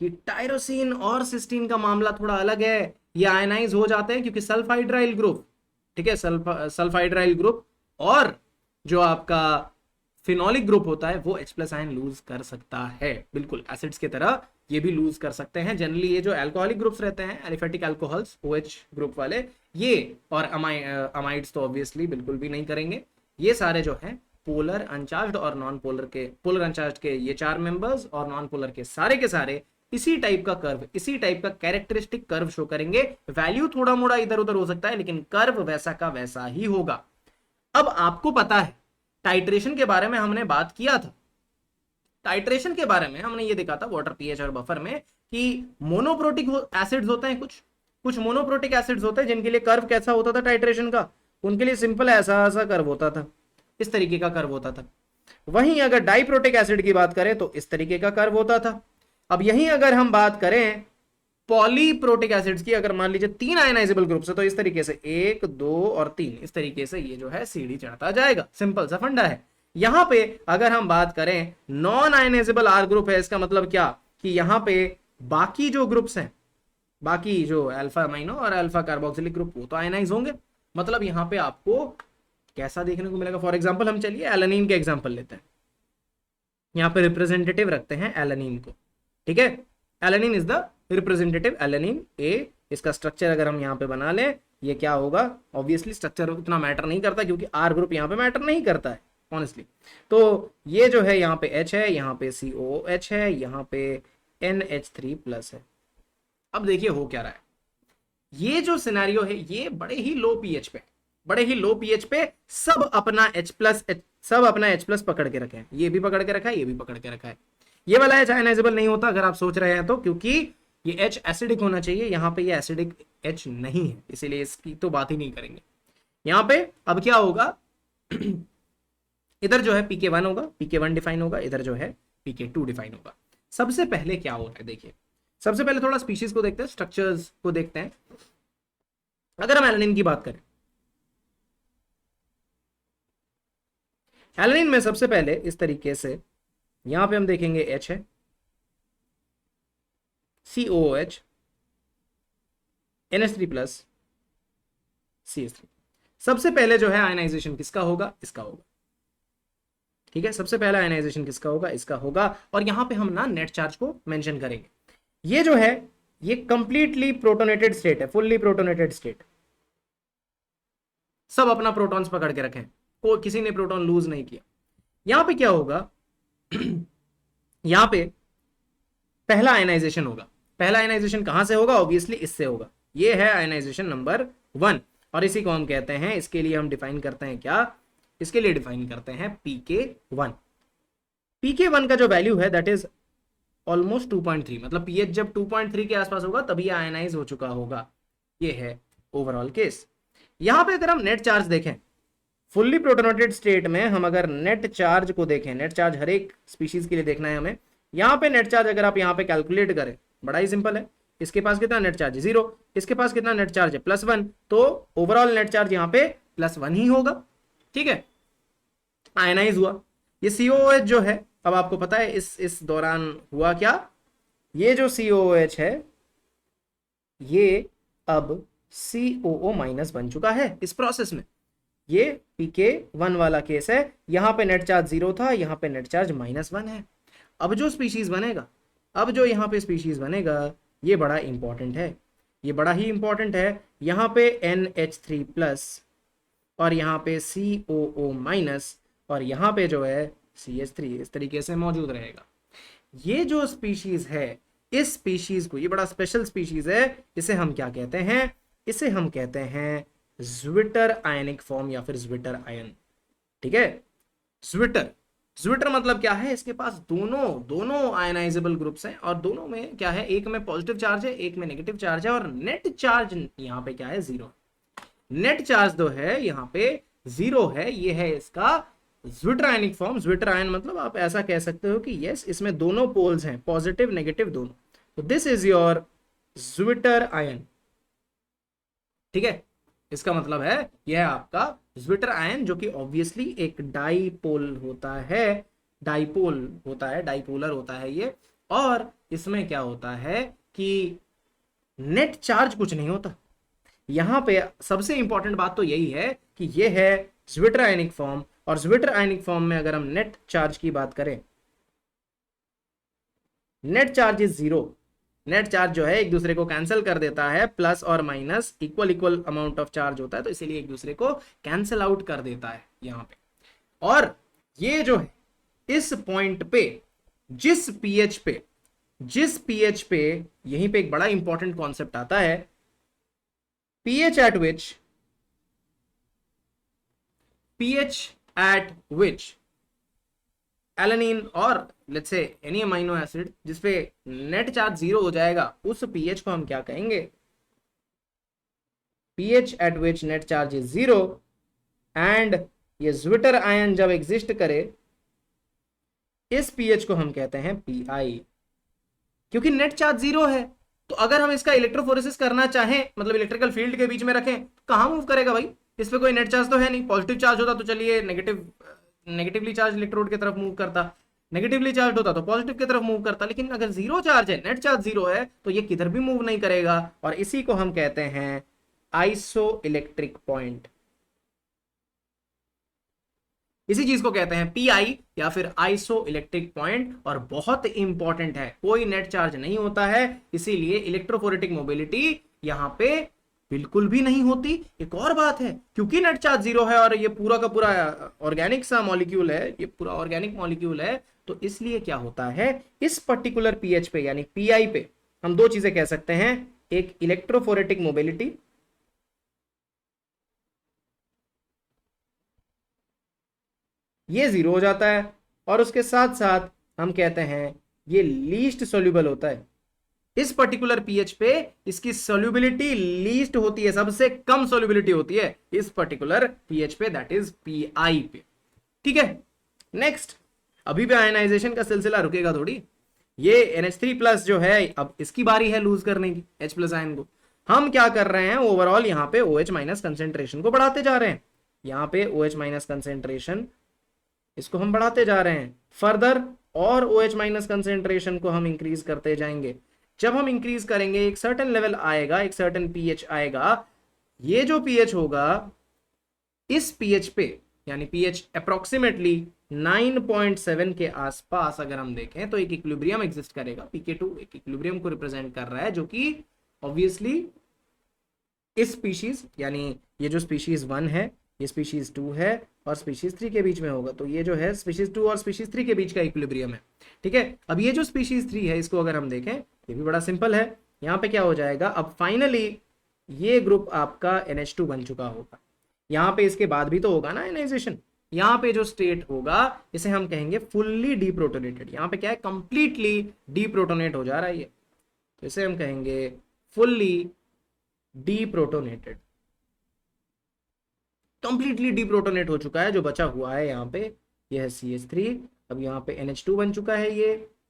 कि टायरोसिन और सिस्टीन का मामला थोड़ा अलग है, ये आयनाइज हो जाते हैं क्योंकि सल्फाइड्राइल ग्रुप, ठीक है, सल्फाइड्राइल ग्रुप और जो आपका फिनोलिक ग्रुप होता है वो H+ आयन लूज कर सकता है, बिल्कुल एसिड्स की तरह ये भी लूज कर सकते हैं। जनरली ये जो अल्कोहलिक ग्रुप्स रहते हैं, एलिफेटिक अल्कोहल्स OH ग्रुप वाले, ये और अमाइड्स तो ऑब्वियसली बिल्कुल भी नहीं करेंगे। ये सारे जो हैं पोलर अनचार्ज्ड और नॉन पोलर के, पोलर अनचार्ज्ड के ये 4 मेंबर्स और नॉन पोलर के सारे इसी टाइप का कर्व, इसी टाइप का कैरेक्टरिस्टिक कर्व शो करेंगे। वैल्यू थोड़ा मोड़ा इधर उधर हो सकता है लेकिन कर्व वैसा का वैसा ही होगा। अब आपको पता है टाइट्रेशन के बारे में हमने बात किया था, टाइट्रेशन के बारे में हमने ये देखा था वाटर पीएच और बफर में कि मोनोप्रोटिक एसिड्स होते हैं, कुछ मोनोप्रोटिक एसिड्स होते हैं जिनके लिए कर्व कैसा होता था टाइट्रेशन का, उनके लिए सिंपल ऐसा कर्व होता था, इस तरीके का कर्व होता था। वहीं अगर डाइप्रोटिक एसिड की बात करें तो इस तरीके का कर्व होता था। अब यहीं अगर हम बात करें पॉलीप्रोटिक एसिड्स की, अगर मान लीजिए 3 आयनाइजेबल ग्रुप्स है तो इस तरीके से 1 2 और 3 इस तरीके से ये जो है सीढ़ी चढ़ता जाएगा। सिंपल सा फंडा है। यहां पे अगर हम बात करें नॉन आयनाइजेबल आर ग्रुप है, इसका मतलब क्या कि यहां पे बाकी जो ग्रुप्स हैं बाकी जो अल्फा अमीनो और अल्फा कार्बोक्सिलिक ग्रुप वो तो आयनाइज होंगे। मतलब यहाँ पे आपको कैसा देखने को मिलेगा, फॉर एग्जाम्पल हम चलिए एलानीन के एग्जाम्पल लेते हैं, यहाँ पे रिप्रेजेंटेटिव रखते हैं एलानीन को, ठीक है। Alanine is the representative, alanine A, इसका स्ट्रक्चर अगर हम यहाँ पे बना लें, ये क्या होगा, ऑब्वियसली स्ट्रक्चर उतना मैटर नहीं करता क्योंकि आर ग्रुप यहाँ पे मैटर नहीं करता है ऑनेस्टली। तो ये जो है यहाँ पे H है, यहाँ पे COOH है, यहाँ पे NH3+ है। अब देखिए हो क्या रहा है, ये जो सिनेरियो है ये बड़े ही लो पीएच पे, बड़े ही लो पीएच पे सब अपना H+ पकड़ के रखे हैं, ये भी पकड़ के रखा है, ये भी पकड़ के रखा है। ये वाला H आयनाइजेबल नहीं होता अगर आप सोच रहे हैं तो, क्योंकि ये H एसिडिक होना चाहिए, यहाँ पे ये एसिडिक H नहीं है, इसीलिए इसकी तो बात ही नहीं करेंगे। यहाँ पे अब क्या होगा इधर जो है pK1 होगा, pK1 डिफाइन होगा, इधर जो है pK2 डिफाइन होगा। सबसे पहले क्या हो रहा है देखिए, सबसे पहले थोड़ा स्पीशीज को देखते हैं, स्ट्रक्चर्स को देखते हैं। अगर हम एलानिन की बात करें, एलानिन में सबसे पहले इस तरीके से यहां पे हम देखेंगे H है, COOH, NH3+, CH3। सबसे पहले जो है आयनाइजेशन किसका होगा, इसका होगा, ठीक है। सबसे पहला आयनाइजेशन किसका होगा, इसका होगा। और यहां पे हम ना नेट चार्ज को मेंशन करेंगे। ये जो है ये कंप्लीटली प्रोटोनेटेड स्टेट है, फुल्ली प्रोटोनेटेड स्टेट, सब अपना प्रोटॉन्स पकड़ के रखें, कोई किसी ने प्रोटॉन लूज नहीं किया। यहां पे क्या होगा यहां पे पहला आयनाइजेशन होगा। पहला आयनाइजेशन कहां से होगा, ऑब्वियसली इससे होगा। ये है आयनाइजेशन नंबर 1 और इसी को हम कहते हैं, इसके लिए हम डिफाइन करते हैं क्या, इसके लिए डिफाइन करते हैं pK1। pK1 का जो वैल्यू है दैट इज ऑलमोस्ट 2.3, मतलब pH जब 2.3 के आसपास होगा तभी आयनाइज हो चुका होगा। ये है ओवरऑल केस। यहां पे अगर हम नेट चार्ज देखें, फुल्ली प्रोटोनेटेड स्टेट में हम अगर नेट चार्ज को देखें, नेट चार्ज हर एक स्पीशीज के लिए देखना है हमें। यहाँ पे नेट चार्ज अगर आप यहाँ पे कैलकुलेट करें, बड़ा ही सिंपल है। इसके पास कितना नेट चार्ज है 0, इसके पास कितना नेट चार्ज है +1, तो ओवरऑल नेट चार्ज यहाँ पे +1 ही होगा, ठीक है। आयनाइज हुआ। ये COOH जो है, अब आपको पता है इस दौरान हुआ क्या, ये जो COOH है ये अब COO- बन चुका है इस प्रोसेस में। ये pK1 वाला केस है, यहां पे नेट चार्ज 0 था, यहां पे नेट चार्ज -1 है। अब जो स्पीशीज बनेगा, अब जो यहां पे स्पीशीज बनेगा, ये बड़ा इंपॉर्टेंट है, ये बड़ा ही इंपॉर्टेंट है। यहां पे NH3+ और यहां पे COO- और यहां पे जो है CH3 इस तरीके से मौजूद रहेगा। ये जो स्पीशीज है, इस स्पीशीज को, ये बड़ा स्पेशल स्पीशीज है, इसे हम क्या कहते हैं, इसे हम कहते हैं ज्विटर आयनिक फॉर्म या फिर ज्विटर आयन, ठीक है। ज्विटर मतलब क्या है, इसके पास दोनों आयनाइजेबल ग्रुप्स हैं और दोनों में क्या है, एक में पॉजिटिव चार्ज है, एक में नेगेटिव चार्ज है और नेट चार्ज यहाँ पे क्या है 0। नेट चार्ज जो है यहाँ पे 0 है, ये है इसका zwitter ionic form. Zwitter ion मतलब आप ऐसा कह सकते हो कि यस इसमें दोनों पोल्स हैं, पॉजिटिव नेगेटिव दोनों, तो this is your zwitter ion, ठीक है। इसका मतलब है यह है आपका ज्विटर आयन, जो कि ऑब्वियसली एक डाईपोल होता है, डाईपोलर होता है ये। और इसमें क्या होता है कि नेट चार्ज कुछ नहीं होता। यहां पे सबसे इंपॉर्टेंट बात तो यही है कि ये है ज्विटर आयनिक फॉर्म, और ज्विटर आयनिक फॉर्म में अगर हम नेट चार्ज की बात करें, net charge is 0। Net charge जो है एक दूसरे को कैंसिल कर देता है, प्लस और minus equal amount of charge होता है, तो इसीलिए एक दूसरे को कैंसिल आउट कर देता है यहां पे। और ये जो है इस पॉइंट पे, जिस पीएच पे यहीं पे एक बड़ा इंपॉर्टेंट कॉन्सेप्ट आता है, pH at which एलानिन और let's say any amino acid जिसपे नेट चार्ज 0 हो जाएगा, उस pH को हम क्या कहेंगे, pH at which net charge is 0 and ये ज्विटर आयन जब एग्जिस्ट करे, इस pH को हम कहते हैं PI, क्योंकि नेट चार्ज 0 है। तो अगर हम इसका इलेक्ट्रोफोरेसिस करना चाहें, मतलब इलेक्ट्रिकल फील्ड के बीच में रखें, तो कहां मूव करेगा भाई, इस पे कोई नेट चार्ज तो है नहीं। पॉजिटिव चार्ज होता तो चलिए नेगेटिवली चार्ज इलेक्ट्रोड की तरफ मूव करता, नेगेटिवली चार्ज होता तो पॉजिटिव की तरफ मूव करता, लेकिन अगर जीरो चार्ज है, नेट चार्ज जीरो है, तो ये किधर भी मूव नहीं करेगा, और इसी को हम कहते हैं आइसो इलेक्ट्रिक पॉइंट। इसी चीज को कहते हैं पीआई या फिर आइसो इलेक्ट्रिक पॉइंट, और बहुत इंपॉर्टेंट है, कोई नेट चार्ज नहीं होता है, इसीलिए इलेक्ट्रोफोरेटिक मोबिलिटी यहां पे बिल्कुल भी नहीं होती। एक और बात है, क्योंकि नेट चार्ज जीरो है और ये पूरा का पूरा ऑर्गेनिक सा मॉलिक्यूल है, ये पूरा ऑर्गेनिक मॉलिक्यूल है, तो इसलिए क्या होता है, इस पर्टिकुलर पीएच पे यानी पीआई पे हम दो चीजें कह सकते हैं, एक इलेक्ट्रोफोरेटिक मोबिलिटी, ये जीरो हो जाता है, और उसके साथ साथ हम कहते हैं ये लीस्ट सोल्यूबल होता है। इस पर्टिकुलर पीएच पे इसकी सोल्यूबिलिटी लीस्ट होती है, सबसे कम सोल्यूबिलिटी होती है इस पर्टिकुलर पीएच पे, दैट इज पीआई पे। ठीक है, नेक्स्ट, अभी भी आयनाइजेशन का सिलसिला रुकेगा थोड़ी। ये NH3+ जो है, अब इसकी बारी है लूज करने की H+ आयन को। हम क्या कर रहे हैं, ओवरऑल यहाँ पे OH- कंसेंट्रेशन को बढ़ाते जा रहे हैं, यहाँ पे OH- कंसेंट्रेशन इसको हम बढ़ाते जा रहे हैं फर्दर, और OH- कंसेंट्रेशन को हम इंक्रीज करते जाएंगे। जब हम इंक्रीज करेंगे एक सर्टेन लेवल आएगा, एक सर्टेन पीएच आएगा, ये जो पीएच होगा इस पीएच पे, यानी पीएच अप्रोक्सीमेटली 9.7 के आसपास अगर हम देखें तो एक इक्विलिब्रियम एग्जिस्ट करेगा। pK2 एक इक्विलिब्रियम को रिप्रेजेंट कर रहा है, जो कि ऑब्वियसली इस स्पीशीज, यानी ये जो स्पीशीज 1 है, ये स्पीशीज 2 है और स्पीशीज 3 के बीच में होगा, तो ये जो है स्पीशीज 2 और स्पीशीज 3 के बीच का इक्विलिब्रियम है। ठीक है, अब ये जो स्पीशीज 3 है, इसको अगर हम देखें, ये भी बड़ा सिंपल है। यहाँ पे क्या हो जाएगा, अब फाइनली ये ग्रुप आपका NH2 बन चुका होगा। यहाँ पे इसके बाद भी तो होगा ना आयनाइजेशन, यहाँ पे जो स्टेट होगा इसे हम कहेंगे फुल्ली डीप्रोटोनेटेड। यहाँ पे क्या है, कंप्लीटली डीप्रोटोनेट हो जा रहा है ये, तो इसे हम कहेंगे फुल्ली डीप्रोटोनेटेड। कंप्लीटली डीप्रोटोनेट हो चुका है, जो बचा हुआ है यहाँ पे ये है CH3, अब यहाँ पे NH2 बन चुका है,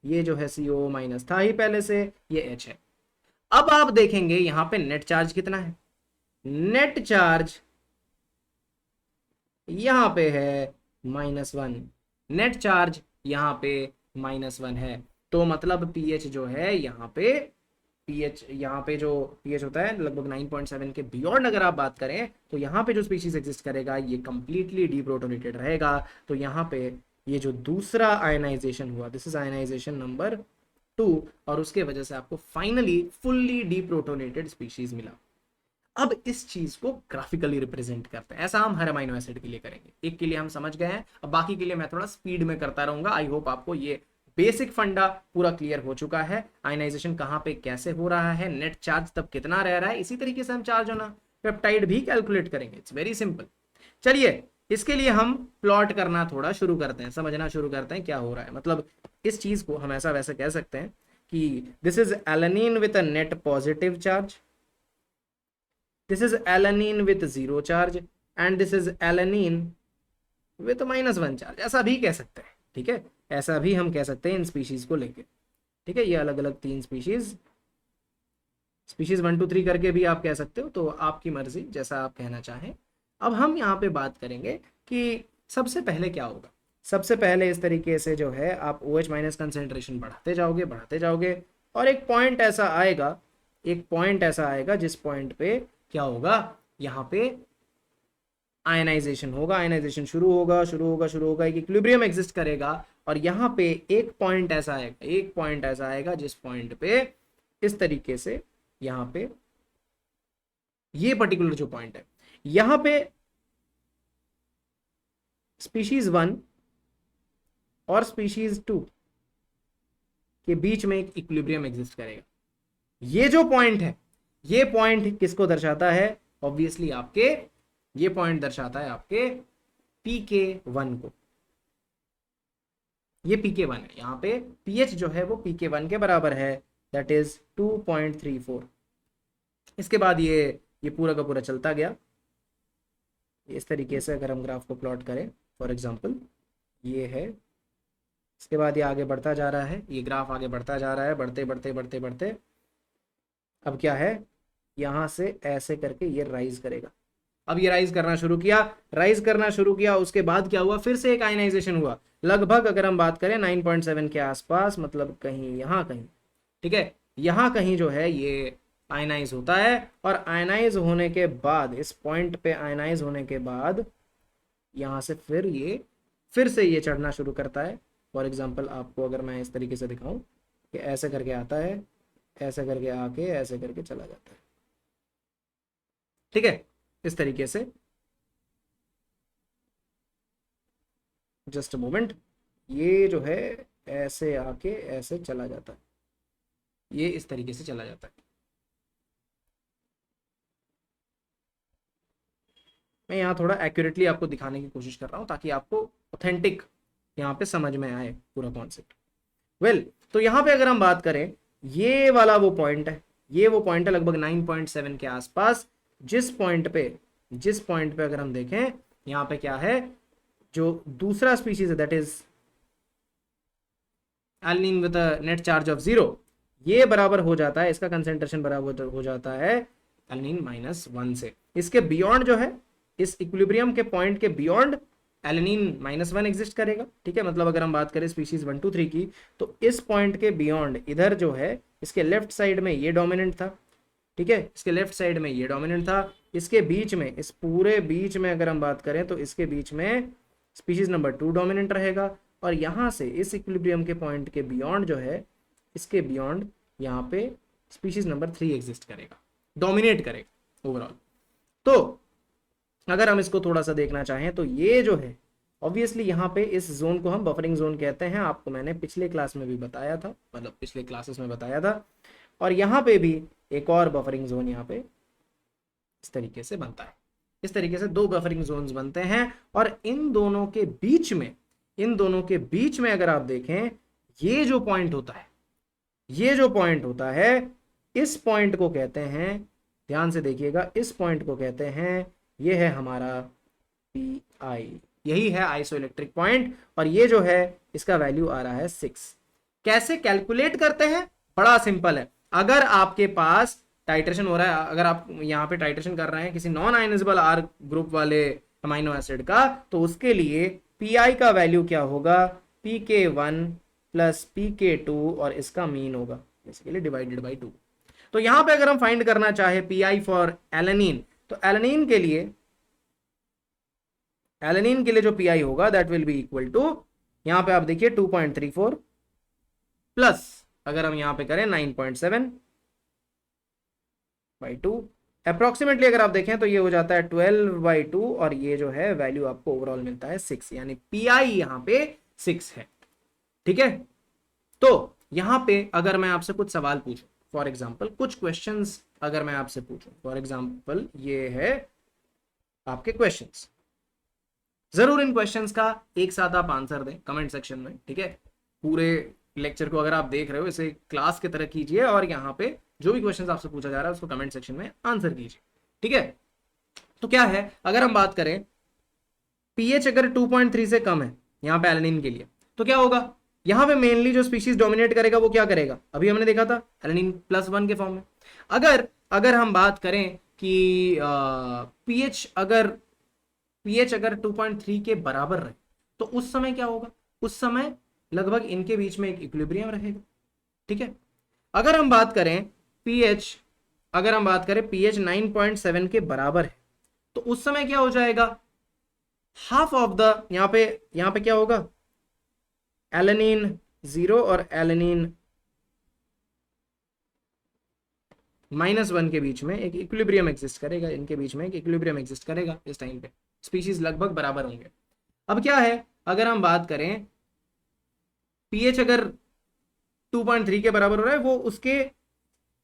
ये जो है CO- था ही पहले से, ये H है। अब आप देखेंगे यहाँ पे नेट चार्ज कितना है, नेट चार्ज यहाँ पे है -1, नेट चार्ज यहाँ पे -1 है, तो मतलब पीएच जो है यहाँ पे, पीएच यहाँ पे जो पीएच होता है लगभग 9.7 के बियॉन्ड अगर आप बात करें, तो यहाँ पे जो स्पीशीज एग्जिस्ट करेगा ये कंप्लीटली डीप्रोटोनेटेड रहेगा। तो यहाँ पे ये जो दूसरा आयनाइजेशन हुआ, दिस इज आयनाइजेशन नंबर 2, और उसके वजह से आपको फाइनली फुल्ली डीप्रोटोनेटेड स्पीशीज मिला। अब इस चीज को ग्राफिकली रिप्रेजेंट करते हैं, ऐसा हम हर अमीनो एसिड के लिए करेंगे। एक के लिए हम समझ गए हैं, अब बाकी के लिए मैं थोड़ा स्पीड में करता रहूंगा। आई होप आपको ये बेसिक फंडा पूरा क्लियर हो चुका है, आयनाइजेशन कहाँ पे कैसे हो रहा है, नेट चार्ज तब कितना रह रहा है, इसी तरीके से हम चार्ज होना पेप्टाइड भी कैलकुलेट करेंगे। It's very simple. चलिए इसके लिए हम प्लॉट करना थोड़ा शुरू करते हैं, समझना शुरू करते हैं क्या हो रहा है। मतलब इस चीज को हम ऐसा वैसे कह सकते हैं कि this is alanine with a net positive charge, this is alanine with 0 charge and this is alanine with -1 charge, ऐसा भी कह सकते हैं। ठीक है, ऐसा भी हम कह सकते हैं इन स्पीशीज को लेके। ठीक है, ये अलग अलग 3 स्पीशीज 1 2 3 करके भी आप कह सकते हो, तो आपकी मर्जी, जैसा आप कहना चाहें। अब हम यहाँ पे बात करेंगे कि सबसे पहले क्या होगा। सबसे पहले इस तरीके से जो है आप OH- कंसेंट्रेशन बढ़ाते जाओगे और एक पॉइंट ऐसा आएगा जिस पॉइंट पे क्या होगा, यहाँ पे आयनाइजेशन होगा, आयनाइजेशन शुरू होगा, एक इक्विलिब्रियम एग्जिस्ट करेगा, और यहाँ पे एक पॉइंट ऐसा आएगा जिस पॉइंट पे इस तरीके से यहाँ पे ये पर्टिकुलर जो पॉइंट है, यहाँ पे स्पीशीज 1 और स्पीशीज 2 के बीच में एक इक्विलिब्रियम एग्जिस्ट करेगा। ये जो पॉइंट है, ये पॉइंट किसको दर्शाता है, ऑब्वियसली ये पॉइंट दर्शाता है आपके PK1 को। ये PK1 है, यहाँ पे pH जो है वो PK1 के बराबर है, दैट इज 2.34। इसके बाद ये पूरा का पूरा चलता गया इस तरीके से। अगर हम ग्राफ को प्लॉट करें, फॉर एग्जांपल ये है, इसके बाद ये आगे बढ़ता जा रहा है, ये ग्राफ आगे बढ़ता जा रहा है, बढ़ते अब क्या है, यहाँ से ऐसे करके ये राइज करेगा, अब ये राइज करना शुरू किया, उसके बाद क्या हुआ, फिर से एक आयनाइजेशन हुआ, लगभग अगर हम बात करें 9.7 के आसपास, मतलब कहीं यहाँ कहीं, ठीक है, यहाँ कहीं जो है ये आयनाइज होता है। और आयनाइज होने के बाद, इस पॉइंट पे आयनाइज होने के बाद यहाँ से फिर से ये चढ़ना शुरू करता है। फॉर एग्जाम्पल आपको अगर मैं इस तरीके से दिखाऊं कि ऐसे करके आता है, ऐसे करके आके ऐसे करके चला जाता है, ठीक है, इस तरीके से। जस्ट अ मोमेंट, ये जो है ऐसे आके ऐसे चला जाता है, ये इस तरीके से चला जाता है। मैं यहाँ थोड़ा एक्यूरेटली आपको दिखाने की कोशिश कर रहा हूँ ताकि आपको ऑथेंटिक यहाँ पे समझ में आए पूरा कॉन्सेप्ट। वेल, तो यहाँ पे अगर हम बात करें, ये वाला वो पॉइंट है, ये वो पॉइंट है लगभग 9.7 के आसपास, जिस पॉइंट पे अगर हम देखें, यहाँ पे क्या है, जो दूसरा स्पीशीज है that is alanine with a net charge of 0, ये बराबर हो जाता है, इसका कंसेंट्रेशन बराबर हो जाता है एलनिन -1 से। इसके बियॉन्ड जो है, इस इक्विलिब्रियम के पॉइंट के बियॉन्ड एलनिन -1 एग्जिस्ट करेगा, ठीक है। मतलब अगर हम बात करें स्पीशीज 1 2 3 की, तो इस पॉइंट के बियॉन्ड इधर जो है, इसके लेफ्ट साइड में ये डोमिनेंट था, ठीक है, इसके लेफ्ट साइड में ये डोमिनेंट था, इसके बीच में, इस पूरे बीच में अगर हम बात करें तो इसके बीच में स्पीशीज नंबर 2 डोमिनेंट रहेगा। और यहाँ से इस इक्विलिब्रियम के पॉइंट के बियॉन्ड जो है, इसके बियॉन्ड यहाँ पे स्पीशीज नंबर 3 एग्जिस्ट करेगा, डोमिनेट करेगा ओवरऑल। तो अगर हम इसको थोड़ा सा देखना चाहें तो ये जो है, ऑब्वियसली यहाँ पे इस जोन को हम बफरिंग जोन कहते हैं, आपको मैंने पिछले क्लास में भी बताया था, मतलब पिछले क्लासेस में बताया था। और यहाँ पे भी एक और बफरिंग जोन यहाँ पे इस तरीके से बनता है, इस तरीके से 2 बफरिंग जोन्स बनते हैं। और इन दोनों के बीच में अगर आप देखें, ये जो पॉइंट होता है, इस पॉइंट को कहते हैं, ध्यान से देखिएगा, इस पॉइंट को कहते हैं, ये है हमारा पी, यही है आइसोइलेक्ट्रिक पॉइंट। और ये जो है, इसका वैल्यू आ रहा है 6। कैसे कैलकुलेट करते हैं, बड़ा सिंपल है। अगर आपके पास टाइट्रेशन हो रहा है, अगर आप यहाँ पे टाइट्रेशन कर रहे हैं किसी नॉन आयनाइजेबल आर ग्रुप वाले अमाइनो एसिड का, तो उसके लिए पी का वैल्यू क्या होगा, pk1 प्लस pk2, और इसका मीन होगा बेसिकली डिवाइडेड बाई 2। तो यहाँ पे अगर हम फाइंड करना चाहे पी फॉर एलेनिन, तो एलेनिन के लिए जो पी होगा that will be equal to, यहां पे आप देखिए 2.34 प्लस अगर हम यहां पे करें 9.7 बाई 2, अप्रोक्सीमेटली अगर आप देखें तो ये हो जाता है 12/2, और ये जो है वैल्यू आपको ओवरऑल मिलता है 6, यानी पी यहां पे 6 है, ठीक है। तो यहां पे अगर मैं आपसे कुछ सवाल पूछूं, फॉर एग्जाम्पल कुछ क्वेश्चंस अगर मैं आपसे पूछूं, फॉर एग्जाम्पल ये है आपके क्वेश्चंस, जरूर इन क्वेश्चंस का एक साथ आप आंसर दें कमेंट सेक्शन में, ठीक है। पूरे लेक्चर को अगर आप देख रहे हो इसे क्लास की तरह कीजिए, और यहाँ पे जो भी क्वेश्चंस आपसे पूछा जा रहा है उसको कमेंट सेक्शन में आंसर कीजिए, ठीक है। तो क्या है, अगर हम बात करें पीएच अगर 2.3 से कम है यहाँ पे एलेनिन के लिए, तो क्या होगा, यहाँ पे मेनली जो स्पीशीज डोमिनेट करेगा वो क्या करेगा, अभी हमने देखा था एलेनिन +1 के फॉर्म में। अगर हम बात करें कि पीएच अगर 2.3 के बराबर रहे, तो उस समय क्या होगा, उस समय लगभग इनके बीच में एक इक्विलिब्रियम रहेगा, ठीक है। अगर हम बात करें पीएच 9.7 के बराबर है, तो उस समय क्या हो जाएगा, हाफ ऑफ द, यहां पे क्या होगा, एलेनिन 0 और एलेनिन -1 के बीच में एक इक्विलिब्रियम एग्जिस्ट करेगा, इनके बीच में एक इक्विलिब्रियम एग्जिस्ट करेगा इस टाइम पे, स्पीशीज लगभग बराबर होंगे। अब क्या है, अगर हम बात करें पीएच अगर 2.3 के बराबर हो रहा है, वो उसके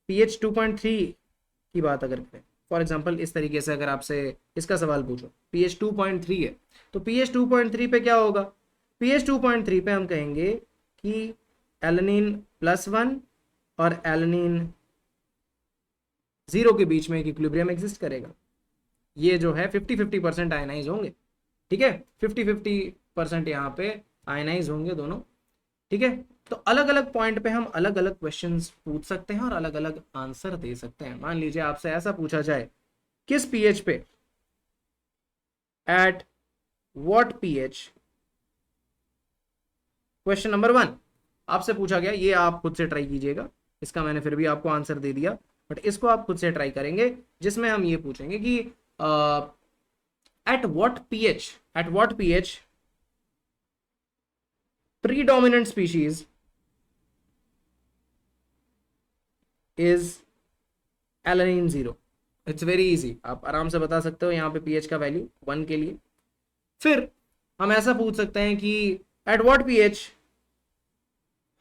पीएच 2.3 की बात अगर करें, फॉर एग्जांपल इस तरीके से अगर आपसे इसका सवाल पूछो, पीएच 2.3 है, तो पीएच 2.3 पे क्या होगा, पीएच 2.3 पे हम कहेंगे कि एलेनिन +1 और एलेनिन 0 के बीच में एक इक्विलिब्रियम एग्जिस्ट करेगा। ये जो है 50-50% आयनाइज होंगे, ठीक है, 50-50% यहाँ पे आयनाइज होंगे दोनों, ठीक है। तो अलग अलग पॉइंट पे हम अलग अलग क्वेश्चंस पूछ सकते हैं और अलग अलग आंसर दे सकते हैं। मान लीजिए आपसे ऐसा पूछा जाए, किस पीएच पे at what pH, question number 1 आपसे पूछा गया, ये आप खुद से ट्राई कीजिएगा, इसका मैंने फिर भी आपको आंसर दे दिया, बट इसको आप खुद से ट्राई करेंगे, जिसमें हम ये पूछेंगे कि at what pH predominant species is alanine 0। It's very easy, आप आराम से बता सकते हो यहाँ पे pH का वैल्यू 1 के लिए। फिर हम ऐसा पूछ सकते हैं कि at what pH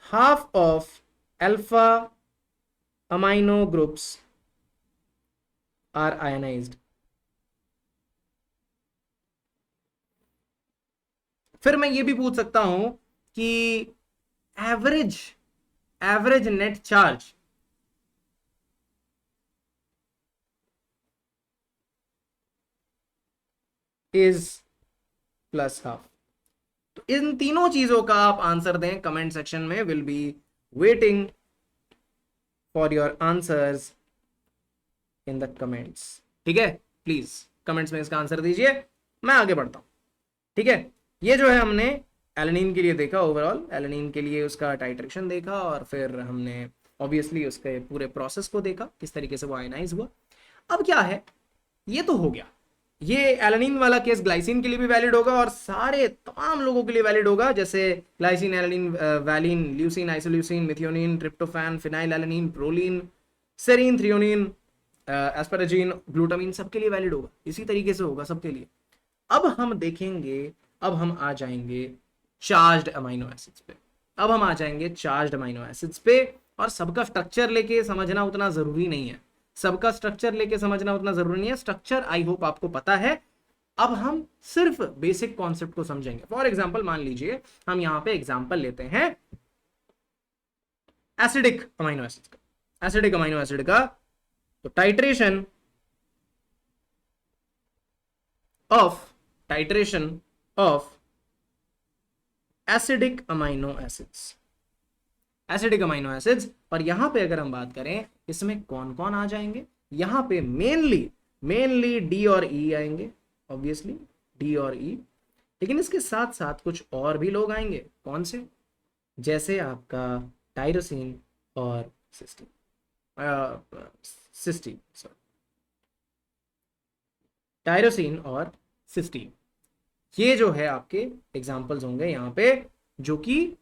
half of alpha amino groups are ionised. फिर मैं ये भी पूछ सकता हूं कि average net charge is plus half. तो इन तीनों चीजों का आप आंसर दें कमेंट सेक्शन में, will be waiting for your answers in the comments. ठीक है, प्लीज कमेंट्स में इसका आंसर दीजिए, मैं आगे बढ़ता हूं। ठीक है, ये जो है हमने एलेनिन के लिए देखा, ओवरऑल एलेनिन के लिए उसका टाइट्रेशन देखा, और फिर हमने ऑब्वियसली उसके पूरे प्रोसेस को देखा, किस तरीके से वो आयनाइज हुआ। अब क्या है, ये तो हो गया, ये एलेनिन वाला केस ग्लाइसिन के लिए भी वैलिड होगा और सारे तमाम लोगों के लिए वैलिड होगा, जैसे glycine, alanine, valine, leucine, isoleucine, methionine, tryptophan, phenyl alanine, proline, serine, threonine, एस्पेराजिन, glutamine, सबके लिए वैलिड होगा, इसी तरीके से होगा सबके लिए। अब हम देखेंगे, अब हम आ जाएंगे चार्ज्ड अमीनो एसिड्स पे, अब हम आ जाएंगे चार्ज्ड अमीनो एसिड्स पे, और सबका स्ट्रक्चर लेके समझना उतना जरूरी नहीं है, सबका स्ट्रक्चर लेके समझना उतना जरूरी नहीं है, स्ट्रक्चर आई होप आपको पता है। अब हम सिर्फ बेसिक कॉन्सेप्ट को समझेंगे। फॉर एग्जांपल मान लीजिए हम यहां पे एग्जांपल लेते हैं एसिडिक अमीनो एसिड का, एसिडिक अमीनो एसिड का, तो titration of acidic amino acids, acidic amino acids. और यहां पे अगर हम बात करें इसमें कौन कौन आ जाएंगे, यहां पे मेनली डी और ई आएंगे, ऑब्वियसली डी और ई, लेकिन इसके साथ साथ कुछ और भी लोग आएंगे, कौन से, जैसे आपका टायरोसिन और सिस्टीन, टायरोसिन और सिस्टीन, ये जो है आपके एग्जाम्पल्स होंगे यहाँ पे, जो कि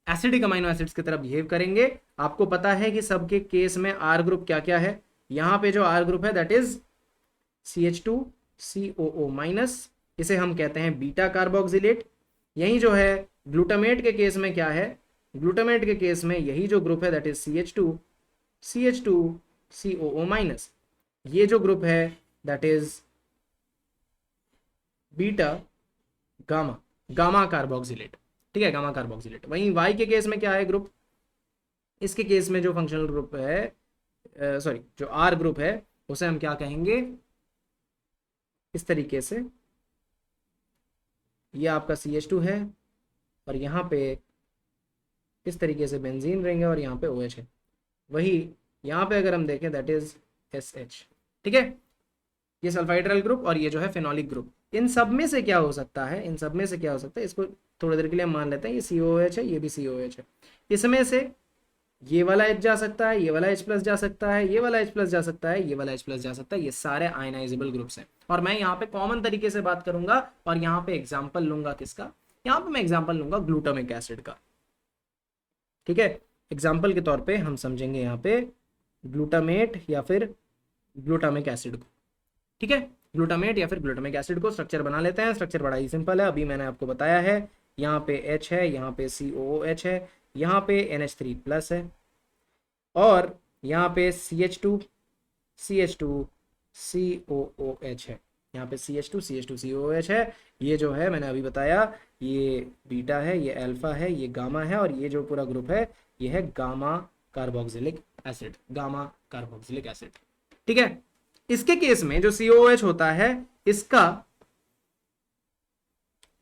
एसिडिक अमीनो एसिड्स की तरह बिहेव करेंगे। आपको पता है कि सबके केस में आर ग्रुप क्या क्या है, यहाँ पे जो आर ग्रुप है दैट इज CH2COO-, इसे हम कहते हैं बीटा कार्बोक्सिलेट। यही जो है ग्लूटामेट के केस में क्या है, ग्लूटामेट के केस में यही जो ग्रुप है दैट इज CH2COO-, ये जो ग्रुप है that is beta gamma carboxylate. ठीक है, गामा कार्बोक्सिलेट। वहीं वाई के केस में क्या है ग्रुप, इसके केस में जो फंक्शनल ग्रुप है, सॉरी जो आर ग्रुप है, उसे हम क्या कहेंगे, इस तरीके से, ये आपका CH2 है और यहाँ पे इस तरीके से बेंजीन रहेंगे और यहाँ पे OH है। वही यहाँ पे अगर हम देखें दैट इज SH। ठीक है, ये सल्फाइड्राइल ग्रुप और ये जो है फेनोलिक ग्रुप। इन सब में से क्या हो सकता है, इन सब में से क्या हो सकता है, इसको थोड़ी देर के लिए हम मान लेते हैं, ये COOH है, ये भी COOH है। इसमें से ये वाला H जा सकता है, ये वाला H प्लस जा सकता है, ये वाला H प्लस जा सकता है, ये वाला H प्लस जा सकता है। ये सारे आयनाइजेबल ग्रुप्स हैं और मैं यहाँ पे कॉमन तरीके से बात करूंगा और यहाँ पे एग्जाम्पल लूंगा किसका, यहाँ पे मैं एग्जाम्पल लूंगा ग्लूटामिक एसिड का। ठीक है, एग्जाम्पल के तौर पे हम समझेंगे यहाँ पे ग्लूटामेट या फिर ग्लूटामिक एसिड को। ठीक है, ग्लूटामेट या फिर ग्लूटामिक एसिड को स्ट्रक्चर बना लेते हैं। स्ट्रक्चर बड़ा ही सिंपल है, अभी मैंने आपको बताया है। यहाँ पे H है, यहाँ पे COOH है, यहाँ पे NH3 प्लस है और यहाँ पे CH2COOH है, यहाँ पे CH2COOH है। ये जो है मैंने अभी बताया, ये बीटा है, ये अल्फा है, ये गामा है और ये जो पूरा ग्रुप है ये है gamma carboxylic acid, gamma carboxylic acid. ठीक है, इसके केस में जो COOH होता है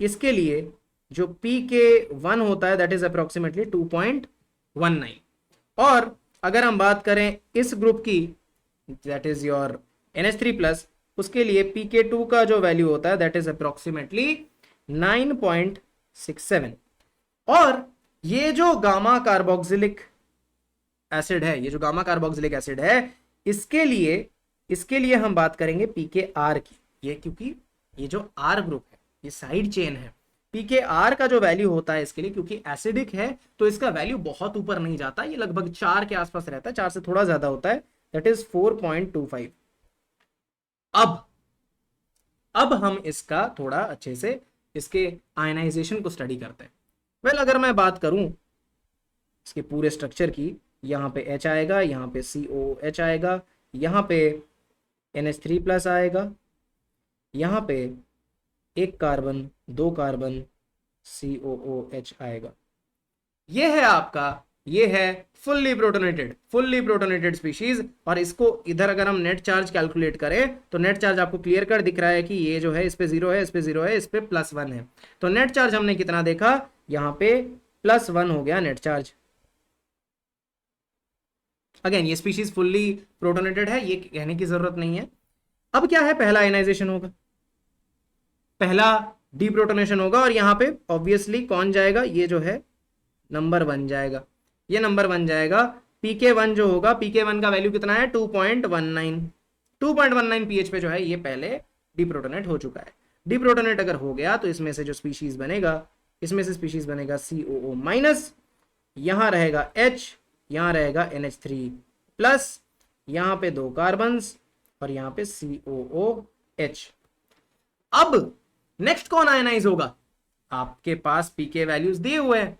इसके लिए जो pK1 होता है दैट इज अप्रोक्सीमेटली 2.19। और अगर हम बात करें इस ग्रुप की that is your NH3 plus, उसके लिए pk2 का जो वैल्यू होता है दैट इज अप्रोक्सीमेटली 9.67। और ये जो गामा कार्बोक्सिलिक एसिड है, ये जो गामा कार्बोक्सिलिक एसिड है, इसके लिए हम बात करेंगे pKr की। ये क्योंकि ये जो R ग्रुप है ये साइड चेन है, pKr का जो वैल्यू होता है इसके लिए, क्योंकि एसिडिक है तो इसका वैल्यू बहुत ऊपर नहीं जाता, ये लगभग 4 के आसपास रहता है, 4 से थोड़ा ज्यादा होता है, दैट इज 4.25। अब हम इसका थोड़ा अच्छे से इसके आयनाइजेशन को स्टडी करते हैं। वेल, अगर मैं बात करूं इसके पूरे स्ट्रक्चर की, यहाँ पे H आएगा, यहाँ पे COOH आएगा, यहाँ पे NH3 प्लस आएगा, यहाँ पे एक कार्बन, दो कार्बन, COOH आएगा। ये है आपका, ये है फुल्ली प्रोटोनेटेड स्पीशीज। और इसको इधर अगर हम नेट चार्ज कैलकुलेट करें तो नेट चार्ज आपको क्लियर कट दिख रहा है कि ये जो है इस पे 0 है, इस पे 0 है, इस पे +1 है। तो नेट चार्ज हमने कितना देखा, यहाँ पे +1 हो गया नेट चार्ज। अगेन ये स्पीशीज फुल्ली प्रोटोनेटेड है, ये कहने की जरूरत नहीं है। अब क्या है, पहला आयनाइजेशन होगा, पहला डीप्रोटोनेशन होगा, और यहाँ पे ऑब्वियसली कौन जाएगा, ये जो है नंबर 1 जाएगा, ये नंबर 1 जाएगा। pK1 जो होगा, pK1 का वैल्यू कितना है 2.19 pH पे जो है ये पहले डीप्रोटोनेट हो चुका है। डीप्रोटोनेट अगर हो गया तो इसमें से जो स्पीशीज बनेगा, इसमें से स्पीशीज बनेगा COO-, यहां रहेगा H, यहां रहेगा NH3 प्लस, यहां पे 2 कार्बन्स और यहां पे COOH। अब नेक्स्ट कौन आयनाइज होगा, आपके पास pK वैल्यूज दिए हुए हैं,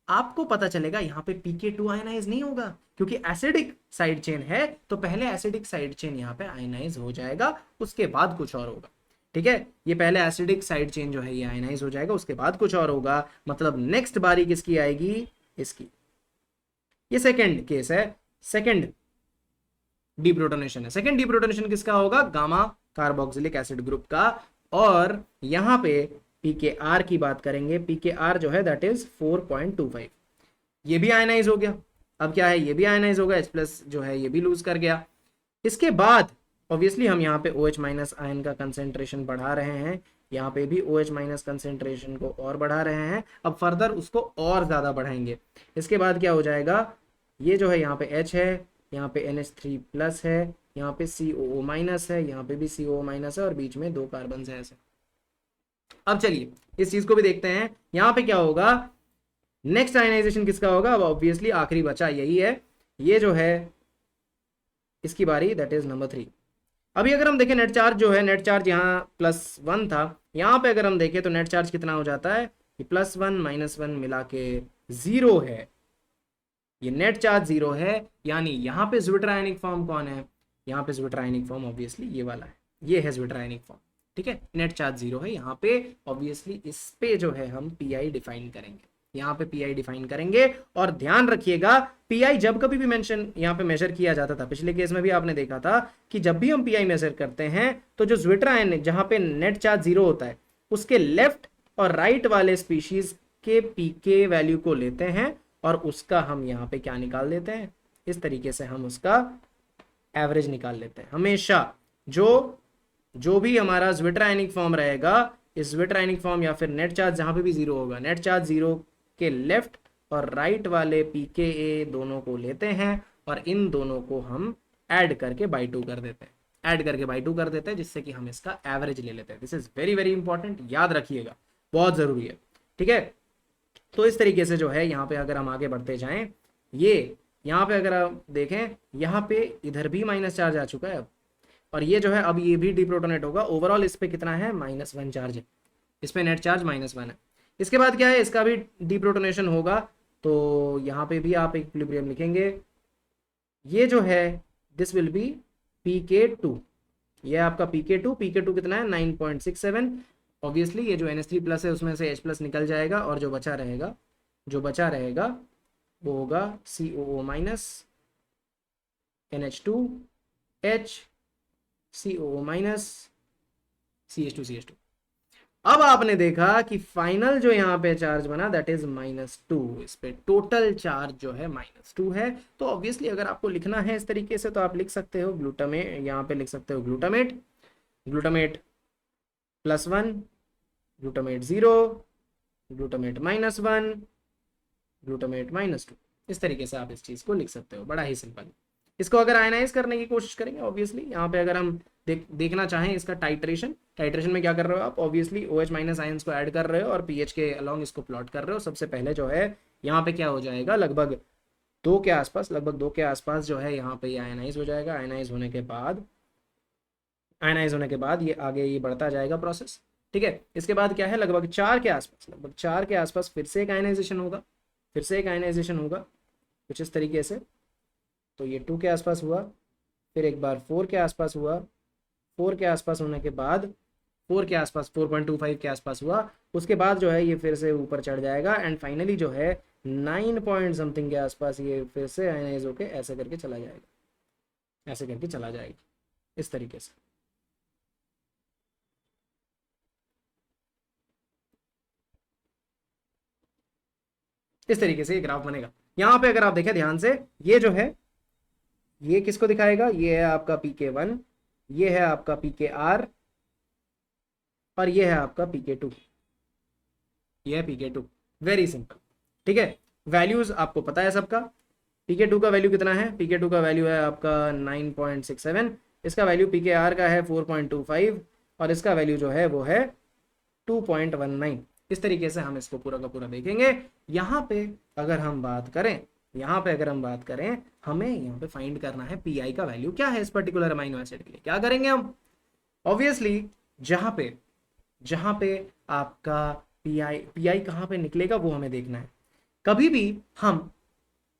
आपको पता चलेगा यहाँ पे pK2 आयनाइज नहीं होगा, क्योंकि एसिडिक साइड चेन है, तो पहले एसिडिक साइड चेन यहाँ पे आयनाइज हो जाएगा, उसके बाद कुछ और होगा। ठीक है, ये पहले एसिडिक साइड चेन जो है ये आयनाइज हो जाएगा, उसके बाद कुछ और होगा। मतलब नेक्स्ट बारी किसकी आएगी, इसकी। ये सेकंड केस है, सेकंड डीप्रोटोनेशन है। सेकंड डीप्रोटोनेशन किसका होगा, गामा कार्बोक्सिलिक एसिड ग्रुप का। और यहाँ पे pKr की बात करेंगे, pKr जो है दैट इज 4.25। ये भी आयनाइज हो गया। अब क्या है, ये भी आयनाइज होगा, H+ जो है ये भी लूज कर गया। इसके बाद ऑब्वियसली हम यहाँ पे OH- आयन का कंसेंट्रेशन बढ़ा रहे हैं, यहाँ पे भी OH- कंसेंट्रेशन को और बढ़ा रहे हैं। अब फर्दर उसको और ज्यादा बढ़ाएंगे। इसके बाद क्या हो जाएगा, ये जो है यहाँ पे H है, यहाँ पे NH3 प्लस है, यहाँ पे COO- है, यहाँ पे भी COO- है, और बीच में 2 कार्बन है ऐसे। अब चलिए इस चीज को भी देखते हैं, यहां पे क्या होगा, नेक्स्ट आयनाइजेशन किसका होगा। अब ऑब्वियसली आखिरी बचा यही है, ये जो है इसकी बारी, दैट इज नंबर 3। अभी अगर हम देखें नेट चार्ज जो है, नेट चार्ज यहाँ +1 था, यहाँ पे अगर हम देखें तो नेट चार्ज कितना हो जाता है, ये +1 -1 मिला के 0 है। ये नेट चार्ज 0 है, यानी यहाँ पे ज्विट्रायनिक फॉर्म कौन है, यहाँ पे ज्विट्रायनिक फॉर्म ऑब्वियसली ये वाला है, ये है ज्विट्रायनिक फॉर्म। ठीक है, नेट चार्ज 0 है यहाँ पे, ऑब्वियसली इस पे जो है हम PI डिफाइन करेंगे, यहाँ पे PI डिफाइन करेंगे। और ध्यान रखिएगा, PI जब कभी भी मेंशन यहाँ पे मेजर किया जाता था, पिछले केस में भी आपने देखा था कि जब भी हम PI मेजर करते हैं तो जो ज्विट्रायन जहाँ पे नेट चार्ज 0 होता है उसके लेफ्ट और राइट वाले स्पीशीज के pK वैल्यू को लेते हैं और उसका हम यहाँ पे क्या निकाल देते हैं, इस तरीके से हम उसका एवरेज निकाल लेते हैं। हमेशा जो भी हमारा ज्विट्रायनिक फॉर्म रहेगा, इस ज्विट्रायनिक फॉर्म या फिर नेट चार्ज जहां पे भी 0 होगा, नेट चार्ज 0 के लेफ्ट और राइट वाले pKa दोनों को लेते हैं और इन दोनों को हम ऐड करके बाई 2 कर देते हैं, जिससे कि हम इसका एवरेज ले लेते हैं। This is very very important, याद रखिएगा, बहुत जरूरी है। ठीक है, तो इस तरीके से जो है यहाँ पे अगर हम आगे बढ़ते जाएं, ये यहाँ पे अगर आप देखें, यहाँ पे इधर भी माइनस चार्ज आ चुका है अब, और ये जो है अब ये भी डीप्रोटोनेट होगा। ओवरऑल इस पे कितना है, -1 चार्ज है, इस पे नेट चार्ज -1 है। इसके बाद क्या है, इसका भी डीप्रोटोनेशन होगा, तो यहाँ पे भी आप इक्विलिब्रियम लिखेंगे। ये जो है दिस विल बी pK2, ये आपका pK2 कितना है 9.67। ऑब्वियसली ये जो NH3 प्लस है उसमें से H+ निकल जाएगा, और जो बचा रहेगा वो होगा COO-, NH2, H, COO-, CH2। अब आपने देखा कि फाइनल जो यहाँ पे चार्ज बना दैट इज -2, इस पे टोटल चार्ज जो है -2 है। तो ऑब्वियसली अगर आपको लिखना है इस तरीके से तो आप लिख सकते हो ग्लूटामेट, यहाँ पे लिख सकते हो glutamate, glutamate +1, glutamate 0, glutamate -1, glutamate -2। इस तरीके से आप इस चीज को लिख सकते हो, बड़ा ही सिंपल। इसको अगर आयनाइज करने की कोशिश करेंगे, ऑब्वियसली यहाँ पे अगर हम देखना चाहें इसका टाइट्रेशन में क्या कर रहे हो आप, ऑब्वियसली OH माइनस आयंस को ऐड कर रहे हो और पीएच के अलॉन्ग इसको प्लॉट कर रहे हो। सबसे पहले जो है यहाँ पे क्या हो जाएगा, लगभग 2 के आसपास जो है यहाँ पे ये आयनाइज हो जाएगा। आयनाइज होने के बाद ये आगे ये बढ़ता जाएगा प्रोसेस, ठीक है। इसके बाद क्या है, लगभग 4 के आसपास फिर से एक आयनाइजेशन होगा, कुछ इस तरीके से। तो ये 2 के आसपास हुआ, फिर एक बार 4 के आसपास हुआ, 4 के आसपास होने के बाद 4.25 के आसपास हुआ। उसके बाद जो है ये फिर से ऊपर चढ़ जाएगा एंड फाइनली जो है 9 पॉइंट समथिंग के आसपास ये फिर से आयनाइज होके ऐसे करके चला जाएगा, इस तरीके से। इस तरीके से ये ग्राफ बनेगा। यहाँ पे अगर आप देखें ध्यान से, ये जो है ये किसको दिखाएगा, ये है आपका PK1, ये है आपका PKR और ये है आपका PK2, ये है PK2। वेरी सिंपल, ठीक है। वैल्यूज आपको पता है सबका। PK2 का वैल्यू कितना है, PK2 का वैल्यू है आपका 9.67, इसका वैल्यू PKR का है 4.25 और इसका वैल्यू जो है वो है 2.19। इस तरीके से हम इसको पूरा का पूरा देखेंगे। यहाँ पे अगर हम बात करें, हमें यहाँ पे फाइंड करना है पीआई का वैल्यू क्या है इस पर्टिकुलर अमाइनो एसिड के लिए। क्या करेंगे हम, ऑब्वियसली जहाँ पे आपका पीआई कहाँ पे निकलेगा वो हमें देखना है। कभी भी हम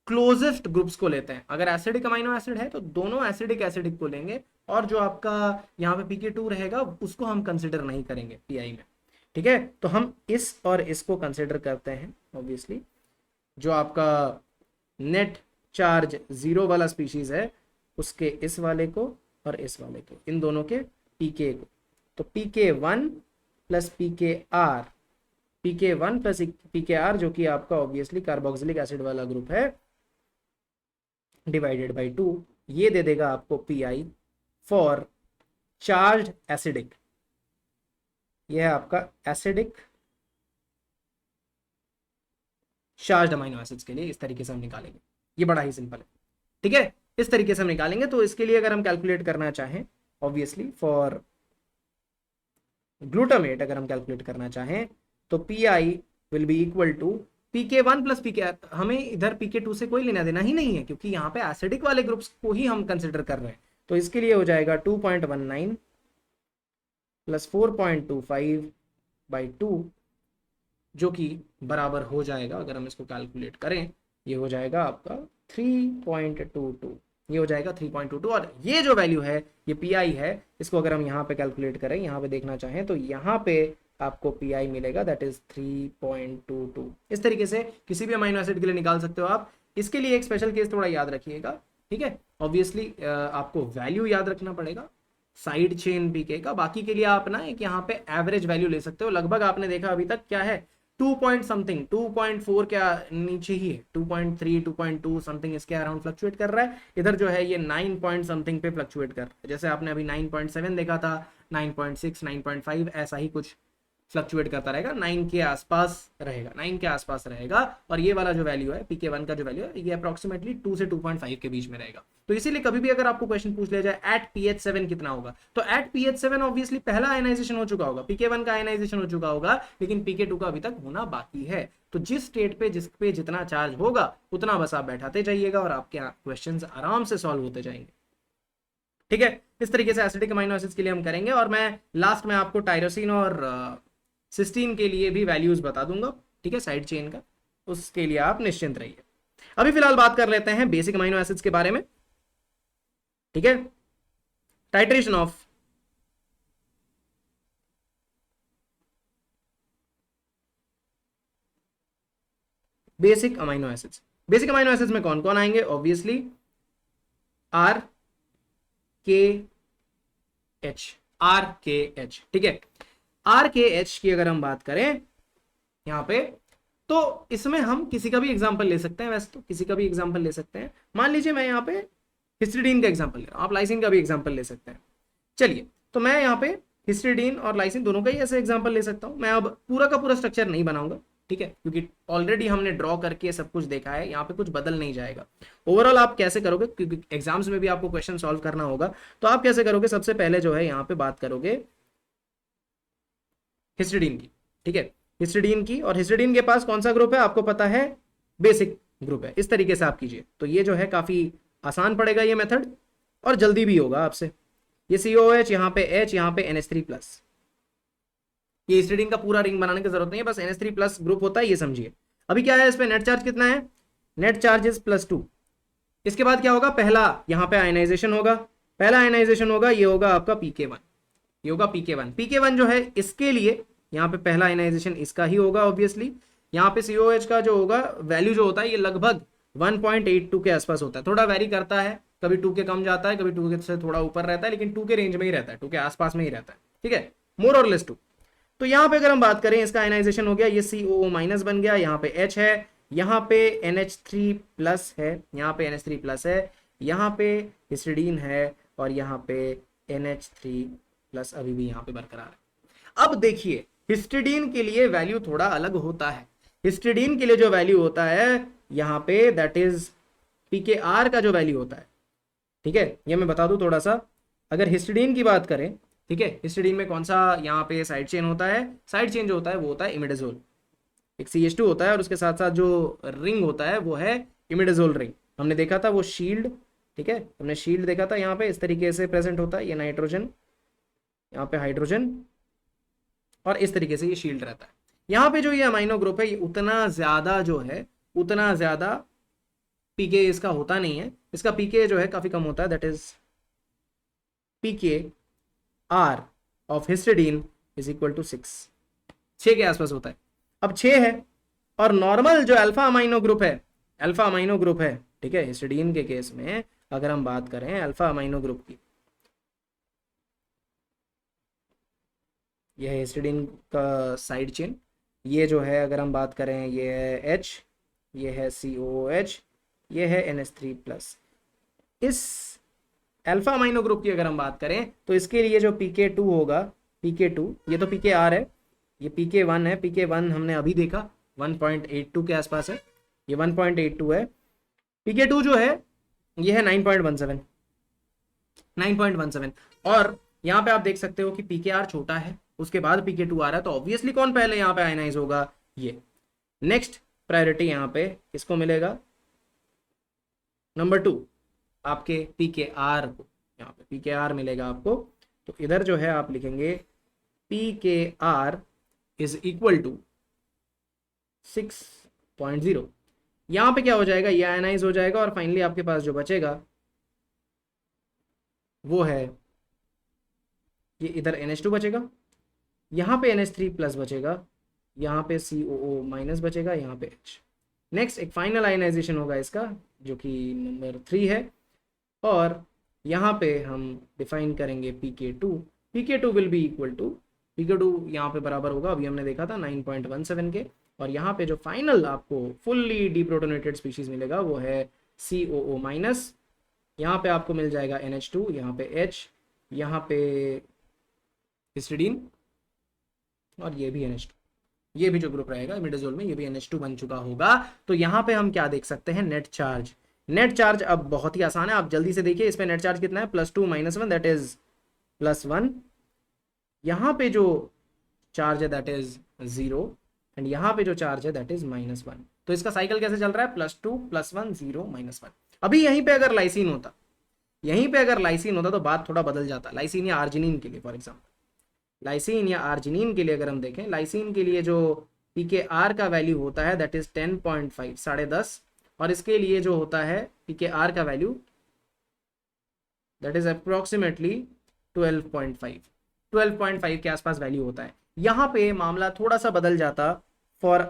क्लोजेस्ट ग्रुप्स को लेते हैं। अगर एसिडिक अमाइनो एसिड है तो दोनों एसिडिक को लेंगे और जो आपका यहाँ पे PK2 रहेगा उसको हम कंसिडर नहीं करेंगे पीआई में, ठीक है। तो हम इस और इसको कंसिडर करते हैं। ऑब्वियसली जो आपका नेट चार्ज 0 वाला स्पीशीज है उसके इस वाले को और इस वाले को, इन दोनों के पीके को, तो PK1 प्लस PKR जो कि आपका ऑब्वियसली कार्बोक्सिलिक एसिड वाला ग्रुप है, डिवाइडेड बाई 2, ये दे देगा आपको PI फॉर चार्ज एसिडिक। यह है आपका एसिडिक चार्ज अमाइनो एसिड्स के लिए। इस तरीके से हम निकालेंगे, ये बड़ा ही सिंपल है, ठीक है। इस तरीके से हम निकालेंगे। तो इसके लिए अगर हम कैलकुलेट करना चाहें, ऑब्वियसली फॉर ग्लूटामेट अगर हम कैलकुलेट करना चाहें तो PI will be equal to PK1 plus PKR। हमें इधर PK2 से कोई लेना देना ही नहीं है क्योंकि यहाँ पे एसिडिक वाले ग्रुप्स को ही हम कंसिडर कर रहे हैं। तो इसके लिए हो जाएगा 2.19 प्लस 4.25 बाई 2, जो कि बराबर हो जाएगा, अगर हम इसको कैलकुलेट करें, ये हो जाएगा आपका 3.22, ये हो जाएगा 3.22। और ये जो वैल्यू है ये PI है, इसको अगर हम यहाँ पे कैलकुलेट करें, यहाँ पे देखना चाहें तो यहाँ पे आपको PI मिलेगा, दैट इज 3.22। इस तरीके से किसी भी अमाइनो एसिड के लिए निकाल सकते हो आप। इसके लिए एक स्पेशल केस थोड़ा याद रखिएगा, ठीक है। ऑब्वियसली आपको वैल्यू याद रखना पड़ेगा साइड चेन PK का। बाकी के लिए आप ना एक यहाँ पे एवरेज वैल्यू ले सकते हो। लगभग आपने देखा अभी तक क्या है, 2 पॉइंट समथिंग, 2.4 के नीचे ही है, 2.3 2.2 समथिंग इसके अराउंड फ्लक्चुएट कर रहा है। इधर जो है ये 9 पॉइंट समथिंग पे फ्लक्चुएट कर रहा है। जैसे आपने अभी 9.7 देखा था, 9.6 9.5 ऐसा ही कुछ फ्लक्चुएट करता रहेगा, 9 के आसपास रहेगा। और ये वाला जो वैल्यू है PK1 का जो वैल्यू है ये अप्रोक्सीमेटली 2 से 2.5 के बीच में रहेगा। तो इसीलिए कभी भी अगर आपको क्वेश्चन पूछ लिया जाए एट pH7 कितना होगा, तो एट pH7 ऑब्वियसली पहला आयनाइजेशन हो चुका होगा, PK1 का आयनाइजेशन हो चुका होगा, लेकिन PK2 का अभी तक होना बाकी है। तो जिस स्टेट पे जिस पे जितना चार्ज होगा उतना बस आप बैठाते जाइएगा और आपके क्वेश्चंस आराम से सॉल्व होते जाएंगे, ठीक है। इस तरीके से एसिडिक अमाइनो एसिड्स के लिए हम करेंगे। और मैं लास्ट में आपको टायरोसिन और सिस्टीन के लिए भी वैल्यूज बता दूंगा, ठीक है, साइड चेन का। उसके लिए आप निश्चिंत रहिए। अभी फिलहाल बात कर लेते हैं बेसिक अमाइनो एसिड्स के बारे में, ठीक है। Titration of basic amino acids. Basic amino acids में कौन कौन आएंगे, ऑब्वियसली RKH, ठीक है। RKH की अगर हम बात करें यहां पे, तो इसमें हम किसी का भी एग्जांपल ले सकते हैं। वैसे तो किसी का भी एग्जांपल ले सकते हैं। मान लीजिए मैं यहाँ पे हिस्टिडीन का एग्जांपल ले रहा हूं, आप लाइसिन का भी एग्जांपल ले सकते हैं। चलिए, तो मैं यहाँ पे हिस्टिडीन और लाइसिन दोनों का ही ऐसे एग्जांपल ले सकता हूँ। मैं अब पूरा का पूरा स्ट्रक्चर नहीं बनाऊंगा, ठीक है, क्योंकि ऑलरेडी हमने ड्रॉ करके सब कुछ देखा है, यहाँ पे कुछ बदल नहीं जाएगा। ओवरऑल आप कैसे करोगे, क्योंकि एग्जाम्स में भी आपको क्वेश्चन सॉल्व करना होगा, तो आप कैसे करोगे, सबसे पहले जो है यहाँ पे बात करोगे हिस्टिडीन की, ठीक है, हिस्टिडीन की। और हिस्टिडीन के पास कौन सा ग्रुप है आपको पता है, बेसिक ग्रुप है। इस तरीके से आप कीजिए, तो ये जो है काफी आसान पड़ेगा ये मेथड, और जल्दी भी होगा आपसे। ये COOH, यहाँ पे H, यहाँ पे NH3+। ये हिस्टिडीन का पूरा रिंग बनाने की जरूरत नहीं है, बस NH3+ ग्रुप होता है, ये समझिए। अभी क्या है, इस पे नेट चार्ज कितना है, नेट चार्ज इज +2। इसके बाद क्या होगा, पहला यहाँ पे आयनाइजेशन होगा, पहला आयनाइजेशन होगा, ये होगा आपका PK1, ये होगा PK1। PK1 जो है इसके लिए यहाँ पे पहला आयनाइजेशन इसका ही होगा ऑब्वियसली। यहाँ पे COH का जो होगा वैल्यू जो होता है ये लगभग 1.82 के आसपास होता है, थोड़ा वेरी करता है, कभी 2 के कम जाता है, कभी 2 के से थोड़ा ऊपर रहता है, लेकिन 2 के रेंज में ही रहता है, 2 के आसपास में ही रहता है, ठीक है, मोर और लेस 2। तो यहाँ पे अगर हम बात करें, इसका आयनाइजेशन हो गया, ये COO- बन गया, यहाँ पे H है, यहाँ पे NH3+ है, यहाँ पे NH3+ है, यहाँ पे हिस्टिडीन है, और यहाँ पे NH3+ अभी भी यहाँ पे बरकरार है। अब देखिए हिस्टिडीन के लिए वैल्यू थोड़ा अलग होता है। हिस्टिडीन के लिए जो वैल्यू होता है यहाँ पे, दैट इज PKR का जो वैल्यू होता है, ठीक है, ये मैं बता दूं थोड़ा सा। अगर हिस्टिडीन की बात करें, ठीक है, हिस्टिडीन में कौन सा यहाँ पे साइड चेन होता है, साइड चेन जो होता है वो होता है इमिडाजोल। एक CH2 होता है, और उसके साथ साथ जो रिंग होता है वो है इमिडाजोल रिंग। हमने देखा था वो शील्ड, ठीक है, हमने शील्ड देखा था, यहाँ पे इस तरीके से प्रेजेंट होता है, ये नाइट्रोजन, यहाँ पे हाइड्रोजन, और इस तरीके से ये शील्ड रहता है। यहाँ पे जो ये अमाइनो ग्रुप है, ये उतना ज्यादा जो है, उतना ज्यादा पीके इसका होता नहीं है, इसका पीके जो है काफी कम होता है, that is PKR of histidine is equal to 6 के आसपास होता है। अब 6 है, और नॉर्मल जो अल्फा अमाइनो ग्रुप है, अल्फा अमाइनो ग्रुप है, ठीक है, हिस्टिडीन के केस में अगर हम बात करें अल्फा अमाइनो ग्रुप की, यह है हिस्टिडीन का साइड चेन, ये जो है अगर हम बात करें, ये है H, ये है COOH, ये है NH3+। इस अल्फा अमाइनो ग्रुप की अगर हम बात करें, तो इसके लिए जो PK2 होगा, PK2, ये तो PKR है, ये PK1 है, PK1 हमने अभी देखा 1.82 के आसपास है, ये 1.82 है। PK2 जो है ये है 9.17, 9.17। और यहाँ पे आप देख सकते हो कि PKR छोटा है, उसके बाद PK2 आ रहा है, तो ऑब्वियसली कौन पहले यहाँ पे आयनाइज होगा, ये। नेक्स्ट प्रायोरिटी यहाँ पे किसको मिलेगा, नंबर 2 आपके PKR को, यहाँ पे PKR मिलेगा आपको। तो इधर जो है आप लिखेंगे PKR इज इक्वल टू 6.0। यहाँ पे क्या हो जाएगा, ये आयनाइज हो जाएगा, और फाइनली आपके पास जो बचेगा वो है ये, इधर NH2 बचेगा, यहाँ पे NH3+ बचेगा, यहाँ पे COO- बचेगा, यहाँ पे H। नेक्स्ट एक फाइनल आयनाइजेशन होगा इसका, जो कि नंबर 3 है, और यहाँ पे हम डिफाइन करेंगे PK2। PK2 will be equal to, PK2 यहाँ पे बराबर होगा, अभी हमने देखा था 9.17 के, और यहाँ पे जो फाइनल आपको फुल्ली डीप्रोटोनेटेड स्पीशीज मिलेगा वो है COO-। यहाँ पे आपको मिल जाएगा NH2, यहाँ पे H, यहाँ पे हिस्टिडीन, और ये भी NH2। ये भी जो ग्रुप रहेगा इमिडाजोल में, ये भी NH2 बन चुका होगा। तो यहाँ पे हम क्या देख सकते हैं, नेट चार्ज। नेट चार्ज अब बहुत ही आसान है, आप जल्दी से देखिए, इस पे नेट चार्ज कितना है, +2 -1, दैट इज +1। यहाँ पे जो चार्ज है दैट इज 0, एंड यहाँ पे जो चार्ज है दैट इज -1। तो इसका साइकिल कैसे चल रहा है, +2 +1 0 -1। अभी यहीं पे अगर लाइसिन होता, यहीं पे अगर लाइसिन होता तो बात थोड़ा बदल जाता। लाइसिन या आर्जिनिन के लिए, फॉर एग्जाम्पल लाइसिन या आर्जिनिन के लिए अगर हम देखें, लाइसिन के लिए जो PKR का वैल्यू होता है दैट इज 10.5, 10.5, और इसके लिए जो होता है PKR का वैल्यू दैट इज अप्रोक्सीमेटली 12.5, 12.5 के आसपास वैल्यू होता है। यहाँ पे मामला थोड़ा सा बदल जाता फॉर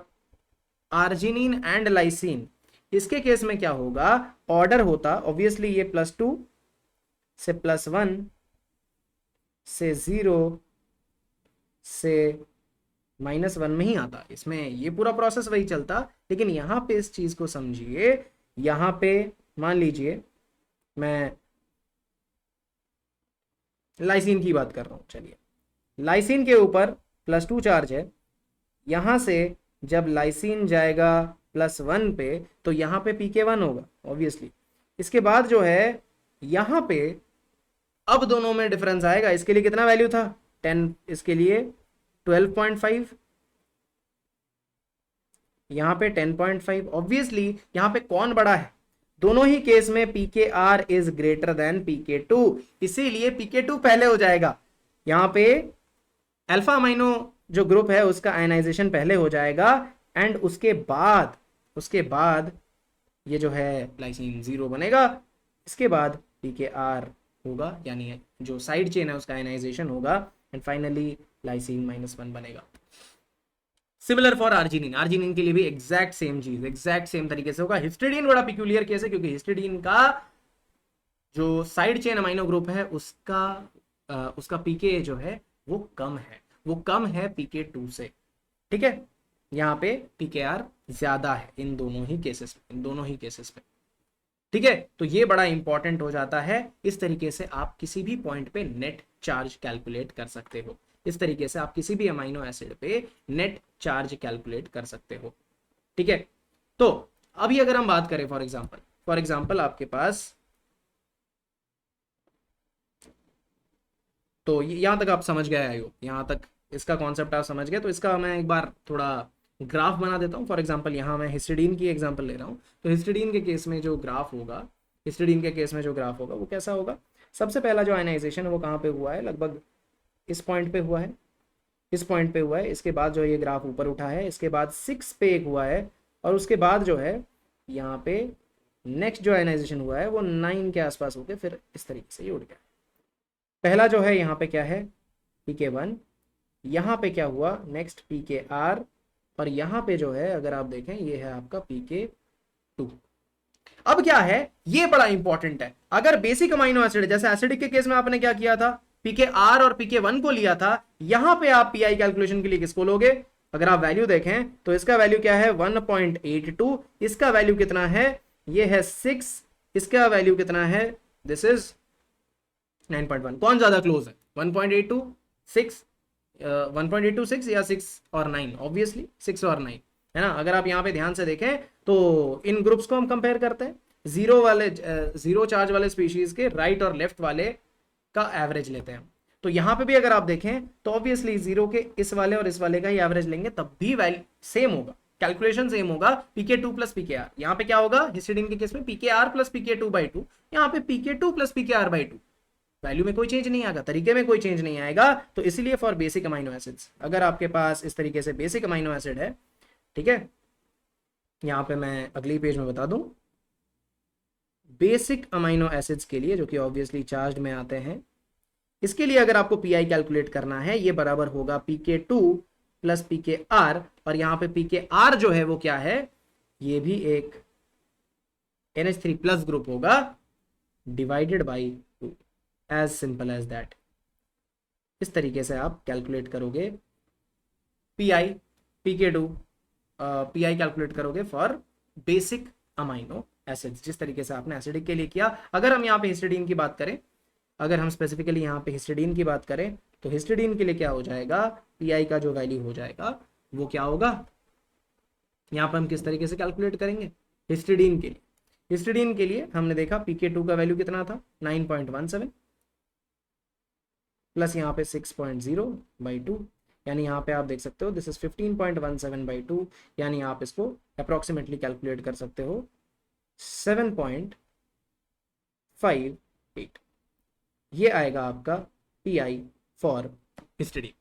आर्जिनिन एंड लाइसिन। इसके केस में क्या होगा, ऑर्डर होता ऑब्वियसली, ये +2 से +1 से 0 से -1 में ही आता, इसमें ये पूरा प्रोसेस वही चलता। लेकिन यहाँ पे इस चीज को समझिए, यहाँ पे मान लीजिए मैं लाइसिन की बात कर रहा हूँ। चलिए, लाइसिन के ऊपर +2 चार्ज है, यहां से जब लाइसिन जाएगा +1 पे तो यहाँ पे pk1 होगा ऑब्वियसली। इसके बाद जो है यहाँ पे अब दोनों में डिफरेंस आएगा। इसके लिए कितना वैल्यू था 10, इसके लिए 12.5, यहाँ पे 10.5। ऑब्वियसली यहाँ पे कौन बड़ा है, दोनों ही केस में pkr is greater than pk2, इसीलिए pk2 पहले हो जाएगा। यहाँ पे अल्फा अमाइनो जो ग्रुप है उसका आयनाइजेशन पहले हो जाएगा, एंड उसके बाद ये जो है लाइसिन 0 बनेगा। इसके बाद pkr होगा, यानी जो साइड चेन है उसका आयनाइजेशन होगा, एंड फाइनली लाइसिन -1 बनेगा। सिमिलर फॉर आर्जिनिन, आर्जिनिन के लिए भी एग्जैक्ट सेम चीज, एग्जैक्ट सेम तरीके से होगा। हिस्टिडीन बड़ा पिक्यूलियर केस है, क्योंकि हिस्टिडीन का जो साइड चेन अमाइनो ग्रुप है उसका पीके जो है वो कम है pk2 से। ठीक है, यहाँ पे pkr ज्यादा है इन दोनों ही केसेस में। ठीक है, तो ये बड़ा इंपॉर्टेंट हो जाता है। इस तरीके से आप किसी भी पॉइंट पे नेट चार्ज कैलकुलेट कर सकते हो। इस तरीके से आप किसी भी अमाइनो एसिड पे नेट चार्ज कैलकुलेट कर सकते हो। ठीक है, तो अभी अगर हम बात करें फॉर एग्जांपल आपके पास, तो यहां तक आप समझ गए आयो, यहां तक इसका कॉन्सेप्ट आप समझ गए। तो इसका मैं एक बार थोड़ा ग्राफ बना देता हूँ। फॉर एग्जांपल यहाँ मैं हिस्टिडीन की एग्जांपल ले रहा हूँ। तो हिस्टिडीन के केस में जो ग्राफ होगा वो कैसा होगा। सबसे पहला जो आयनाइजेशन है वो कहाँ पे हुआ है, लगभग इस पॉइंट पे हुआ है, इसके बाद जो ये ग्राफ ऊपर उठा है, इसके बाद 6 पे एक हुआ है, और उसके बाद जो है यहाँ पे नेक्स्ट जो आयनाइजेशन हुआ है वो 9 के आसपास होके फिर इस तरीके से ये उठ गया। पहला जो है यहाँ पे क्या है pk1, यहाँ पे क्या हुआ नेक्स्ट pkr, और यहाँ पे जो है अगर आप देखें ये है आपका pk2। अब क्या है, ये बड़ा इंपॉर्टेंट है। अगर बेसिक अमाइनो एसिड, जैसे एसिडिक के केस में आपने क्या किया था, pkr और pk1 को लिया था, यहां पे आप pi कैलकुलेशन के लिए किसको लोगे। अगर आप वैल्यू देखें तो इसका वैल्यू क्या है 1.82, इसका वैल्यू कितना है, ये है 6, इसका वैल्यू कितना है, दिस इज 9.1। कौन ज्यादा क्लोज है 1.82 6, 1.826 या 6 और 9, ऑब्वियसली 6 और 9 है ना। अगर आप यहाँ पे ध्यान से देखें तो इन ग्रुप्स को हम कंपेयर करते हैं, जीरो चार्ज वाले स्पीशीज के राइट और लेफ्ट वाले का एवरेज लेते हैं। तो यहाँ पे भी अगर आप देखें तो ऑब्वियसली जीरो के इस वाले और इस वाले का ही एवरेज लेंगे, तब भी वैल्यू सेम होगा, कैलकुलेशन सेम होगा, pk2 प्लस pkr। यहाँ पे क्या होगा हिस्टिडीन के केस में pkr प्लस pk2/2, यहाँ पे pk2 प्लस pkr/2। वैल्यू में कोई चेंज नहीं आएगा, तरीके में कोई चेंज नहीं आएगा। तो इसलिए फॉर बेसिक अमाइनो एसिड्स, अगर आपके पास इस तरीके से बेसिक अमाइनो एसिड है, ठीक है, यहां पे मैं अगली पेज में बता दूं, बेसिक अमाइनो एसिड्स के लिए जो कि ऑब्वियसली चार्ज में आते हैं, इसके लिए अगर आपको पीआई कैलकुलेट करना है, ये बराबर होगा pk2 प्लस pkr, और यहां पे pkr जो है वो क्या है, ये भी एक NH3 प्लस ग्रुप होगा divided by 2, as simple as that. इस तरीके से आप कैलकुलेट करोगे पीआई pk2 पीआई कैलकुलेट करोगे फॉर बेसिक अमाइनो एसिड्स, जिस तरीके से आपने एसिडिक के लिए किया। अगर हम यहाँ पे हिस्टिडीन की बात करें, अगर हम स्पेसिफिकली यहाँ पे हिस्टिडीन की बात करें, तो हिस्टिडीन के लिए क्या हो जाएगा, पीआई का जो वैल्यू हो जाएगा वो क्या होगा, यहाँ पर हम किस तरीके से कैलकुलेट करेंगे हिस्टिडीन के लिए। हिस्टिडीन के लिए हमने देखा pk2 का वैल्यू कितना था 9.17 प्लस यहाँ पे 6.0/2, यानी यहाँ पे आप देख सकते हो दिस इज 15.17/2, यानी आप इसको अप्रोक्सीमेटली कैलकुलेट कर सकते हो 7.58। ये आएगा आपका पीआई फॉर हिस्टिडीन।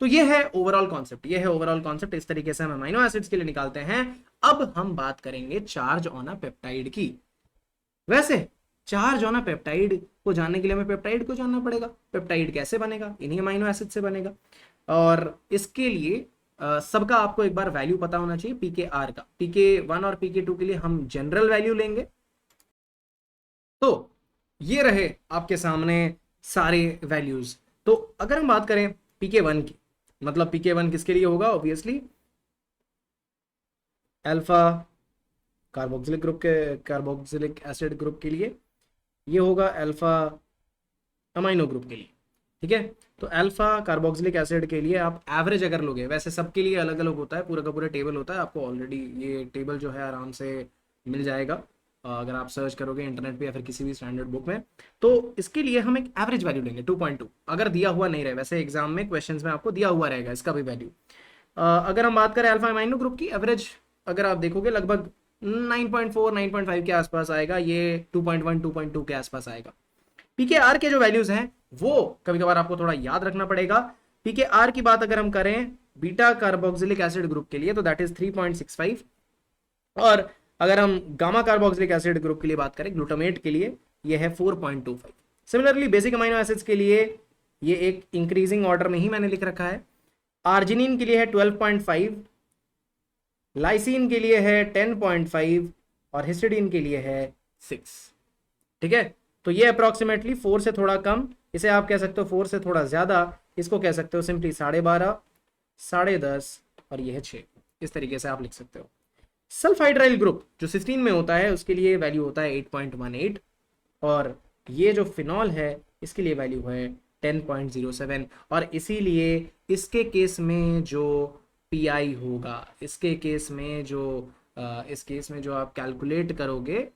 तो ये है ओवरऑल कॉन्सेप्ट, इस तरीके से हम अमाइनो एसिड्स के लिए निकालते हैं। अब हम बात करेंगे चार्ज ऑन अ पेप्टाइड की। वैसे चार्ज ऑन अ पेप्टाइड को जानने के लिए हमें पेप्टाइड को जानना पड़ेगा, पेप्टाइड कैसे बनेगा, इन्हीं अमाइनो एसिड से बनेगा, और इसके लिए सबका आपको एक बार वैल्यू पता होना चाहिए pkr का। pk1 और pk2 के लिए हम जनरल वैल्यू लेंगे। तो ये रहे आपके सामने सारे वैल्यूज। तो अगर हम बात करें pk1 की, मतलब pk1 किसके लिए होगा, obviously alpha carboxylic acid group के लिए, ये होगा अल्फा अमाइनो ग्रुप के लिए। ठीक है। तो अल्फा कार्बोक्सिलिक एसिड के लिए आप एवरेज अगर लोगे, वैसे सबके लिए अलग अलग होता है, पूरा का पूरा टेबल होता है, आपको ऑलरेडी ये टेबल जो है आराम से मिल जाएगा अगर आप सर्च करोगे इंटरनेट पे या फिर किसी भी स्टैंडर्ड बुक में। तो इसके लिए हम एक एवरेज वैल्यू लेंगे 2.2, अगर दिया हुआ नहीं रहे, वैसे एग्जाम में क्वेश्चंस में आपको दिया हुआ रहेगा इसका भी वैल्यू। अगर हम बात करें अल्फा अमाइनो ग्रुप की, एवरेज अगर आप देखोगे लगभग 9.4 9.5 के आसपास आएगा, ये 2.1 2.2 के आसपास आएगा। पीकेआर के जो वैल्यूज हैं वो कभी कभार आपको थोड़ा याद रखना पड़ेगा। पीकेआर की बात अगर हम करें बीटा कार्बोक्सिलिक एसिड ग्रुप के लिए तो दैट इज 3.65, और अगर हम गामा कार्बोक्सिलिक एसिड ग्रुप के लिए बात करें ग्लूटामेट के लिए ये है 4.25। सिमिलरली बेसिक अमीनो एसिड्स के लिए ये एक इंक्रीजिंग ऑर्डर में ही मैंने लिख रखा है। आर्जिनिन के लिए है 12.5, लाइसिन के लिए है 10.5 और हिस्टिडीन के लिए है 6। ठीक है, तो ये अप्रोक्सीमेटली 4 से थोड़ा कम, इसे आप कह सकते हो 4 से थोड़ा ज्यादा, इसको कह सकते हो सिंपली 12.5, 10.5 और ये है 6। इस तरीके से आप लिख सकते हो। सल्फाइड्राइल ग्रुप जो सिस्टीन में होता है उसके लिए वैल्यू होता है 8.18, और ये जो फिनॉल है इसके लिए वैल्यू है 10.07, और इसीलिए इसके केस में जो पीआई होगा, इसके केस में जो इस केस में जो आप कैलकुलेट करोगे,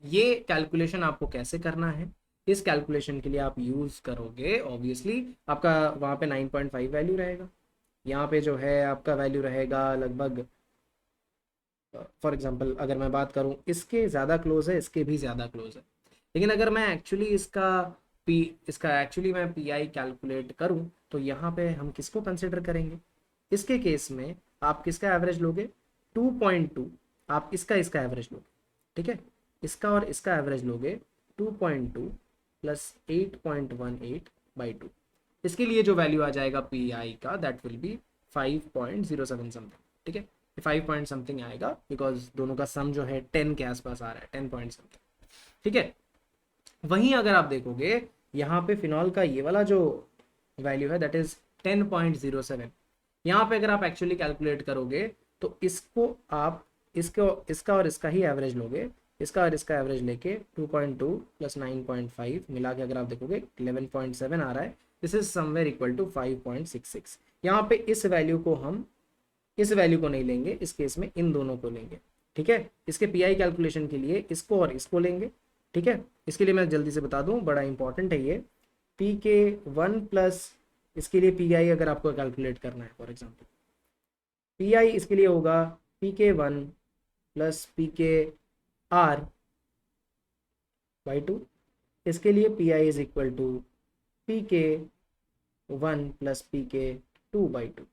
ये कैलकुलेशन आपको कैसे करना है, इस कैलकुलेशन के लिए आप यूज करोगे ऑब्वियसली आपका वहां पे 9.5 वैल्यू रहेगा, यहाँ पे जो है आपका वैल्यू रहेगा लगभग, फॉर एग्जांपल अगर मैं बात करूं इसके ज़्यादा क्लोज है, इसके भी ज़्यादा क्लोज है, लेकिन अगर मैं एक्चुअली इसका एक्चुअली मैं पीआई कैलकुलेट करूं तो यहाँ पे हम किसको कंसिडर करेंगे, इसके केस में आप किसका एवरेज लोगे 2.2, आप इसका एवरेज लोगे, ठीक है, इसका और इसका एवरेज लोगे 2.2 प्लस 8.18/2, इसके लिए जो वैल्यू आ जाएगा पी आई का दैट विल बी 5.07 समथिंग। ठीक है, 5 पॉइंट समथिंग आएगा बिकॉज दोनों का सम जो है 10 के आसपास आ रहा है, 10 पॉइंट समथिंग। ठीक है, वहीं अगर आप देखोगे यहाँ पे फिनॉल का ये वाला जो वैल्यू है दैट इज 10.07, यहाँ पे अगर आप एक्चुअली कैलकुलेट करोगे तो इसको आप इसका और इसका ही एवरेज लोगे, इसका और इसका एवरेज लेके 2.2 प्लस 9.5 मिला के अगर आप देखोगे 11.7 आ रहा है, this is somewhere equal to 5.66। यहाँ पे इस वैल्यू को हम इस वैल्यू को नहीं लेंगे, इस केस में इन दोनों को लेंगे। ठीक है, इसके पीआई कैलकुलेशन के लिए इसको और इसको लेंगे। ठीक है, इसके लिए मैं जल्दी से बता दूं, बड़ा इंपॉर्टेंट है ये, PK1 प्लस इसके लिए पीआई अगर आपको कैलकुलेट करना है, फॉर एग्जांपल पीआई इसके लिए होगा PK1 प्लस PKR/2, इसके लिए PI is equal to PK1 plus PK2/2।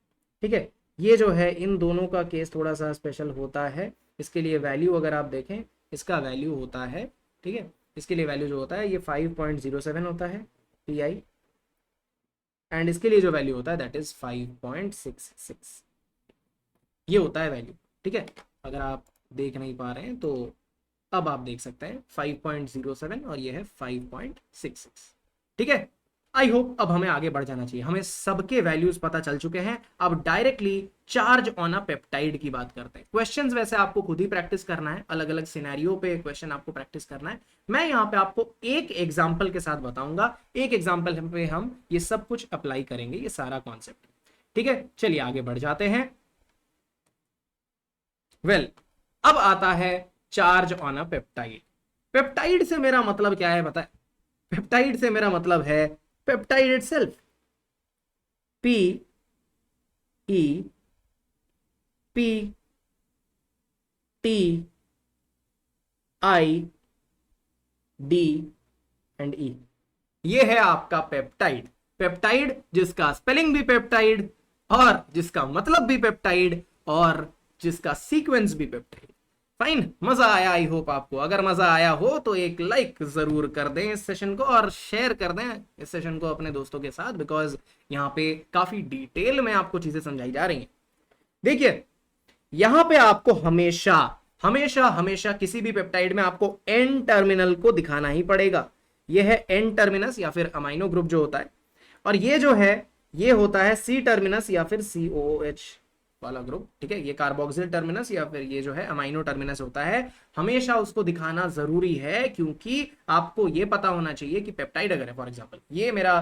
ठीक है, ये जो है इन दोनों का केस थोड़ा सा स्पेशल होता है, इसके लिए वैल्यू अगर आप देखें इसका वैल्यू होता है, ठीक है, इसके लिए वैल्यू जो होता है ये 5.07 होता है पीआई, एंड इसके लिए जो वैल्यू होता है दैट इज 5.66, ये होता है वैल्यू। ठीक है, अगर आप देख नहीं पा रहे हैं तो अब आप देख सकते हैं 5.07 और ये है 5.66। ठीक है, आई होप अब हमें आगे बढ़ जाना चाहिए, हमें सबके वैल्यूज पता चल चुके हैं, अब directly charge on a peptide की बात करते हैं। क्वेश्चंस वैसे आपको खुद ही प्रैक्टिस करना है, अलग अलग सिनेरियो पे क्वेश्चन आपको प्रैक्टिस करना है, मैं यहाँ पे आपको एक एग्जाम्पल के साथ बताऊंगा, एक एग्जाम्पल पे हम ये सब कुछ अप्लाई करेंगे, ये सारा कॉन्सेप्ट। ठीक है, चलिए आगे बढ़ जाते हैं। वेल, अब आता है charge on a peptide. Peptide से मेरा मतलब क्या है बताए, पेप्टाइड से मेरा मतलब है peptide itself, P E P T I D and E, ये है आपका पेप्टाइड। पेप्टाइड जिसका स्पेलिंग भी पेप्टाइड और जिसका मतलब भी पेप्टाइड और जिसका सीक्वेंस भी पेप्टाइड। फाइन, मजा आया, आई होप आपको, अगर मजा आया हो तो एक लाइक जरूर कर दें इस सेशन को और शेयर कर दें इस सेशन को अपने दोस्तों के साथ, बिकॉज यहाँ पे काफी डिटेल में आपको चीजें समझाई जा रही हैं। देखिए, यहां पे आपको हमेशा हमेशा हमेशा किसी भी पेप्टाइड में आपको एन टर्मिनल को दिखाना ही पड़ेगा, यह है एन टर्मिनस या फिर अमाइनो ग्रुप जो होता है, और ये जो है ये होता है सी टर्मिनस या फिर COOH। वाला ग्रुप, ठीक है, ये कार्बोक्सिल टर्मिनस या फिर ये जो है अमाइनो टर्मिनस होता है, हमेशा उसको दिखाना जरूरी है, क्योंकि आपको ये पता होना चाहिए कि पेप्टाइड अगर है, फॉर एग्जांपल ये मेरा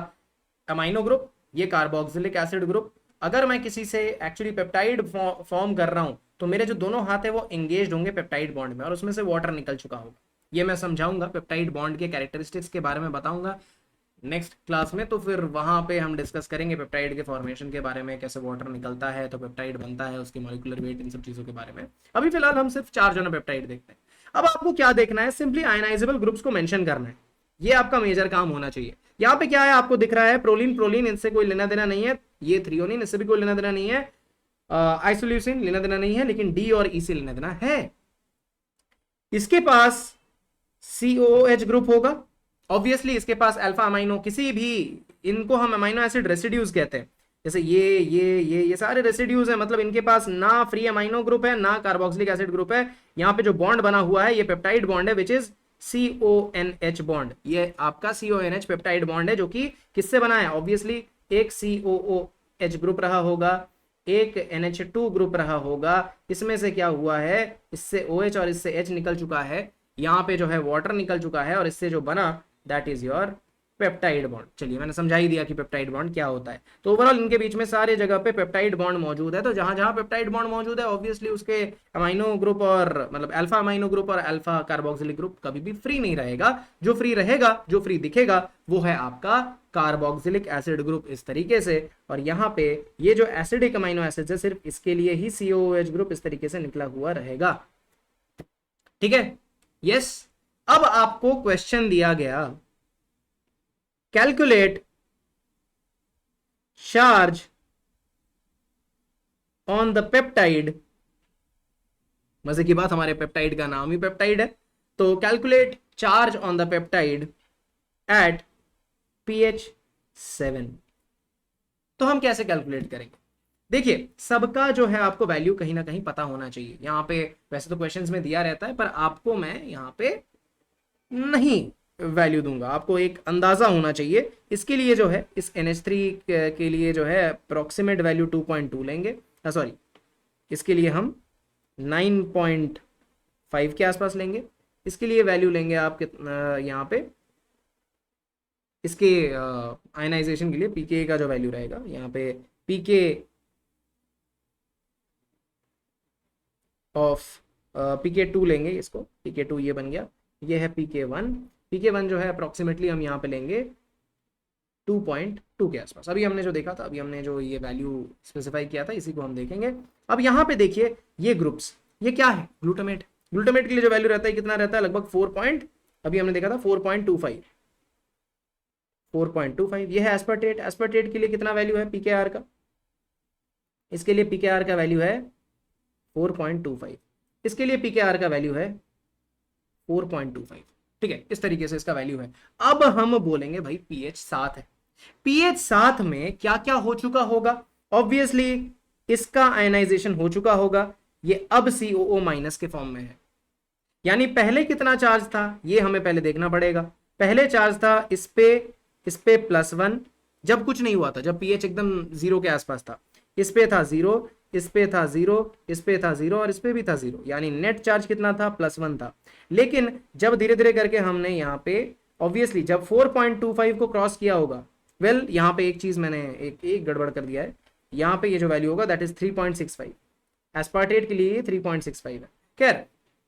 अमाइनो ग्रुप, ये कार्बोक्सिलिक एसिड ग्रुप, अगर मैं किसी से एक्चुअली पेप्टाइड फॉर्म कर रहा हूं तो मेरे जो दोनों हाथ है वो एंगेज्ड होंगे पेप्टाइड बॉन्ड में और उसमें से वाटर निकल चुका होगा। ये मैं समझाऊंगा, पेप्टाइड बॉन्ड के कैरेक्टरिस्टिक्स के बारे में बताऊंगा नेक्स्ट क्लास में, तो फिर वहां पे हम डिस्कस करेंगे पेप्टाइड के फॉर्मेशन के बारे में, कैसे वाटर निकलता है तो पेप्टाइड बनता है, उसकी मॉलिक्यूलर वेट, इन सब चीजों के बारे में। अभी फिलहाल हम सिर्फ 4 जो ना पेप्टाइड देखते हैं। अब आपको क्या देखना है, सिंपली आयनाइजेबल ग्रुप्स को मेंशन करना है, ये आपका मेजर काम होना चाहिए। यहाँ पे क्या है आपको दिख रहा है, प्रोलीन, प्रोलीन इनसे कोई लेना देना नहीं है, ये थ्रियोनिन इससे भी कोई लेना देना नहीं है, आइसोल्यूसिन लेना देना नहीं है, लेकिन डी और ई से लेना देना है। इसके पास COOH ग्रुप होगा, ऑब्वियसली इसके पास अल्फा अमाइनो, किसी भी, इनको हम अमाइनो एसिड रेसिड्यूज कहते हैं, जैसे ये सारे रेसिड्यूज है, मतलब इनके पास ना फ्री अमाइनो ग्रुप है ना कार्बोक्सिलिक एसिड ग्रुप है। यहाँ पे जो बॉन्ड बना हुआ है ये पेप्टाइड बॉन्ड है, विच इज CONH बॉन्ड, ये आपका CONH पेप्टाइड बॉन्ड है, जो कि किससे बना है, ऑब्वियसली एक COOH ग्रुप रहा होगा, एक NH2 ग्रुप रहा होगा, इसमें से क्या हुआ है, इससे OH और इससे H निकल चुका है, यहाँ पे जो है वाटर निकल चुका है और इससे जो बना that is your peptide bond. चलिए मैंने समझा ही दिया कि पेप्टाइड बॉन्ड क्या होता है। तो ओवरऑल इनके बीच में सारे जगह पे पेप्टाइड बॉन्ड मौजूद है, तो जहां जहां पेप्टाइड बॉन्ड मौजूद है ऑब्वियसली उसके अमाइनो ग्रुप और मतलब अल्फा अमाइनो ग्रुप और अल्फा कार्बोक्सिलिक ग्रुप कभी भी फ्री नहीं रहेगा। जो फ्री रहेगा, जो फ्री दिखेगा वो है आपका कार्बोक्सिलिक एसिड ग्रुप, इस तरीके से। और यहाँ पे ये जो एसिडिक अमाइनो एसिड है सिर्फ इसके लिए ही COOH ग्रुप इस तरीके से निकला हुआ रहेगा, ठीक है। यस, अब आपको क्वेश्चन दिया गया, calculate charge on the peptide. मजे की बात, हमारे पेप्टाइड का नाम ही पेप्टाइड है, तो calculate charge on the peptide at pH 7। तो हम कैसे कैलकुलेट करेंगे, देखिए सबका जो है आपको वैल्यू कहीं ना कहीं पता होना चाहिए। यहाँ पे वैसे तो क्वेश्चंस में दिया रहता है, पर आपको मैं यहाँ पे नहीं वैल्यू दूंगा, आपको एक अंदाजा होना चाहिए। इसके लिए जो है इस NH3 के लिए जो है अप्रोक्सीमेट वैल्यू 2.2 लेंगे, सॉरी इसके लिए हम 9.5 के आसपास लेंगे। इसके लिए वैल्यू लेंगे आप कितना, यहाँ पे इसके आयनाइजेशन के लिए pK का जो वैल्यू रहेगा, यहाँ पे pK ऑफ pK2 लेंगे, इसको pK2 ये बन गया, ये है pK1। pK1 जो है अप्रोक्सीमेटली हम यहाँ पे लेंगे 2.2 के आसपास। अभी हमने जो देखा था, अभी हमने जो ये वैल्यू स्पेसिफाई किया था, इसी को हम देखेंगे। अब यहाँ पे देखिए ये ग्रुप्स, ये क्या है, ग्लूटामेट। ग्लूटामेट के लिए जो वैल्यू रहता है कितना रहता है, लगभग 4 अभी हमने देखा था 4.25। ये है एस्पर्टेट। एस्पर्टेट के लिए कितना वैल्यू है pKr का, इसके लिए pKr का वैल्यू है 4.25, इसके लिए pKr का वैल्यू है 4.25, ठीक है, इस तरीके से इसका वैल्यू है। अब हम बोलेंगे भाई pH 7 है, pH 7 में क्या क्या हो चुका होगा, ऑब्वियसली इसका आयनाइजेशन हो चुका होगा, ये अब COO- के फॉर्म में है। यानी पहले कितना चार्ज था ये हमें पहले देखना पड़ेगा। पहले चार्ज था इस पे +1, जब कुछ नहीं हुआ था, जब pH एकदम 0 के आसपास था। इस पे था 0, इस पे था 0, इस पे था 0 और इस पे भी था 0, यानी नेट चार्ज कितना था, +1 था। लेकिन जब धीरे धीरे करके हमने यहाँ पे ऑब्वियसली जब 4.25 को क्रॉस किया होगा, वेल यहाँ पे एक चीज मैंने एक गड़बड़ कर दिया है, यहाँ पे ये जो वैल्यू होगा दैट इज 3.65, एस्पार्टेट के लिए 3.65 है। खैर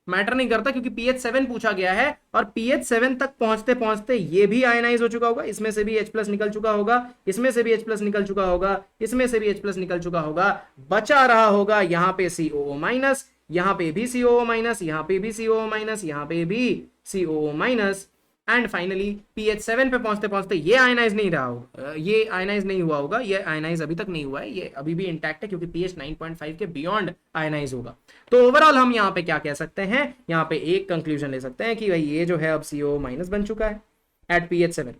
मैटर नहीं करता, क्योंकि pH 7 पूछा गया है और pH 7 तक पहुंचते पहुंचते ये भी आयनाइज हो चुका होगा, इसमें से भी H+ निकल चुका होगा, इसमें से भी H+ निकल चुका होगा, इसमें से भी H+ निकल चुका होगा, बचा रहा होगा यहाँ पे COO-, यहाँ पे भी COO-, यहाँ पे भी COO-, यहाँ पे भी COO-, एंड फाइनली pH 7 पे पहुंचते पहुंचते ये आयनाइज नहीं रहा होगा, ये आयनाइज नहीं हुआ होगा, ये आयनाइज अभी तक नहीं हुआ है, ये अभी भी इंटैक्ट है, क्योंकि pH 9.5 के बियॉन्ड आयनाइज होगा। तो ओवरऑल हम यहाँ पे क्या कह सकते हैं, यहाँ पे एक कंक्लूजन ले सकते हैं कि भाई ये जो है अब COO- बन चुका है एट pH 7।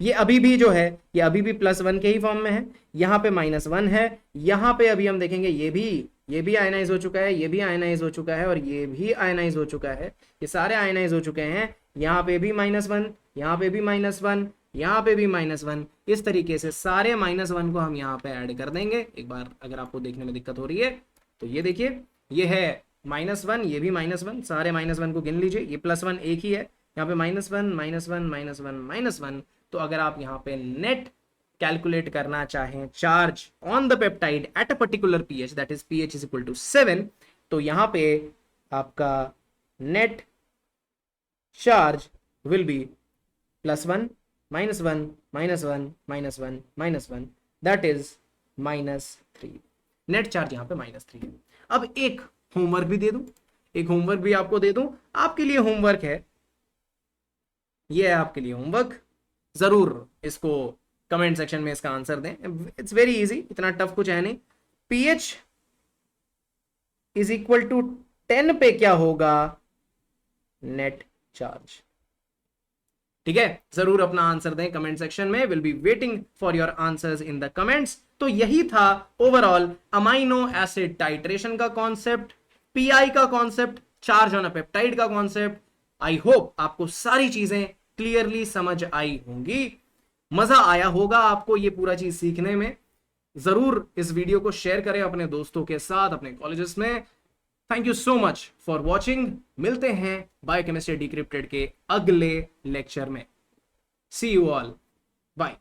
ये अभी भी जो है ये अभी भी +1 के ही फॉर्म में है, यहाँ पे -1 है, यहाँ पे अभी हम देखेंगे ये भी आयनाइज हो चुका है, ये भी आयनाइज हो चुका है और ये भी आयनाइज हो चुका है, ये सारे आयनाइज हो चुके हैं। यहाँ पे भी -1, यहाँ पे भी -1, यहाँ पे भी -1। इस तरीके से सारे -1 को हम यहाँ पे ऐड कर देंगे। एक बार अगर आपको देखने में दिक्कत हो रही है तो ये देखिए, ये है -1, ये भी -1, सारे -1 को गिन लीजिए। ये +1 एक ही है, यहाँ पे -1 -1 -1 -1। तो अगर आप यहाँ पे नेट कैलकुलेट करना चाहें charge on the peptide at a particular pH, that is pH is equal to 7, तो यहाँ पे आपका net charge will be +1 -1 -1 -1 -1, that is -3। Net charge यहाँ पे -3 है। अब एक होमवर्क भी दे दूं, एक होमवर्क भी आपको दे दूं। आपके लिए होमवर्क है, ये है आपके लिए होमवर्क। जरूर इसको कमेंट सेक्शन में इसका आंसर दें। इट्स वेरी इजी, इतना टफ कुछ है नहीं। पीएच इज इक्वल टू 10 पे क्या होगा? Net charge. ठीक है, जरूर अपना आंसर दें कमेंट सेक्शन में। Will be waiting for your answers in the comments. तो यही था ओवरऑल अमाइनो एसिड टाइट्रेशन का कॉन्सेप्ट, पीआई का concept, charge on a peptide का कॉन्सेप्ट। आई होप आपको सारी चीजें क्लियरली समझ आई होंगी, मजा आया होगा आपको ये पूरा चीज सीखने में। जरूर इस वीडियो को शेयर करें अपने दोस्तों के साथ, अपने कॉलेजेस में। Thank you so much for watching. मिलते हैं बायोकेमिस्ट्री डिक्रिप्टेड के अगले लेक्चर में। सी यू ऑल, बाय।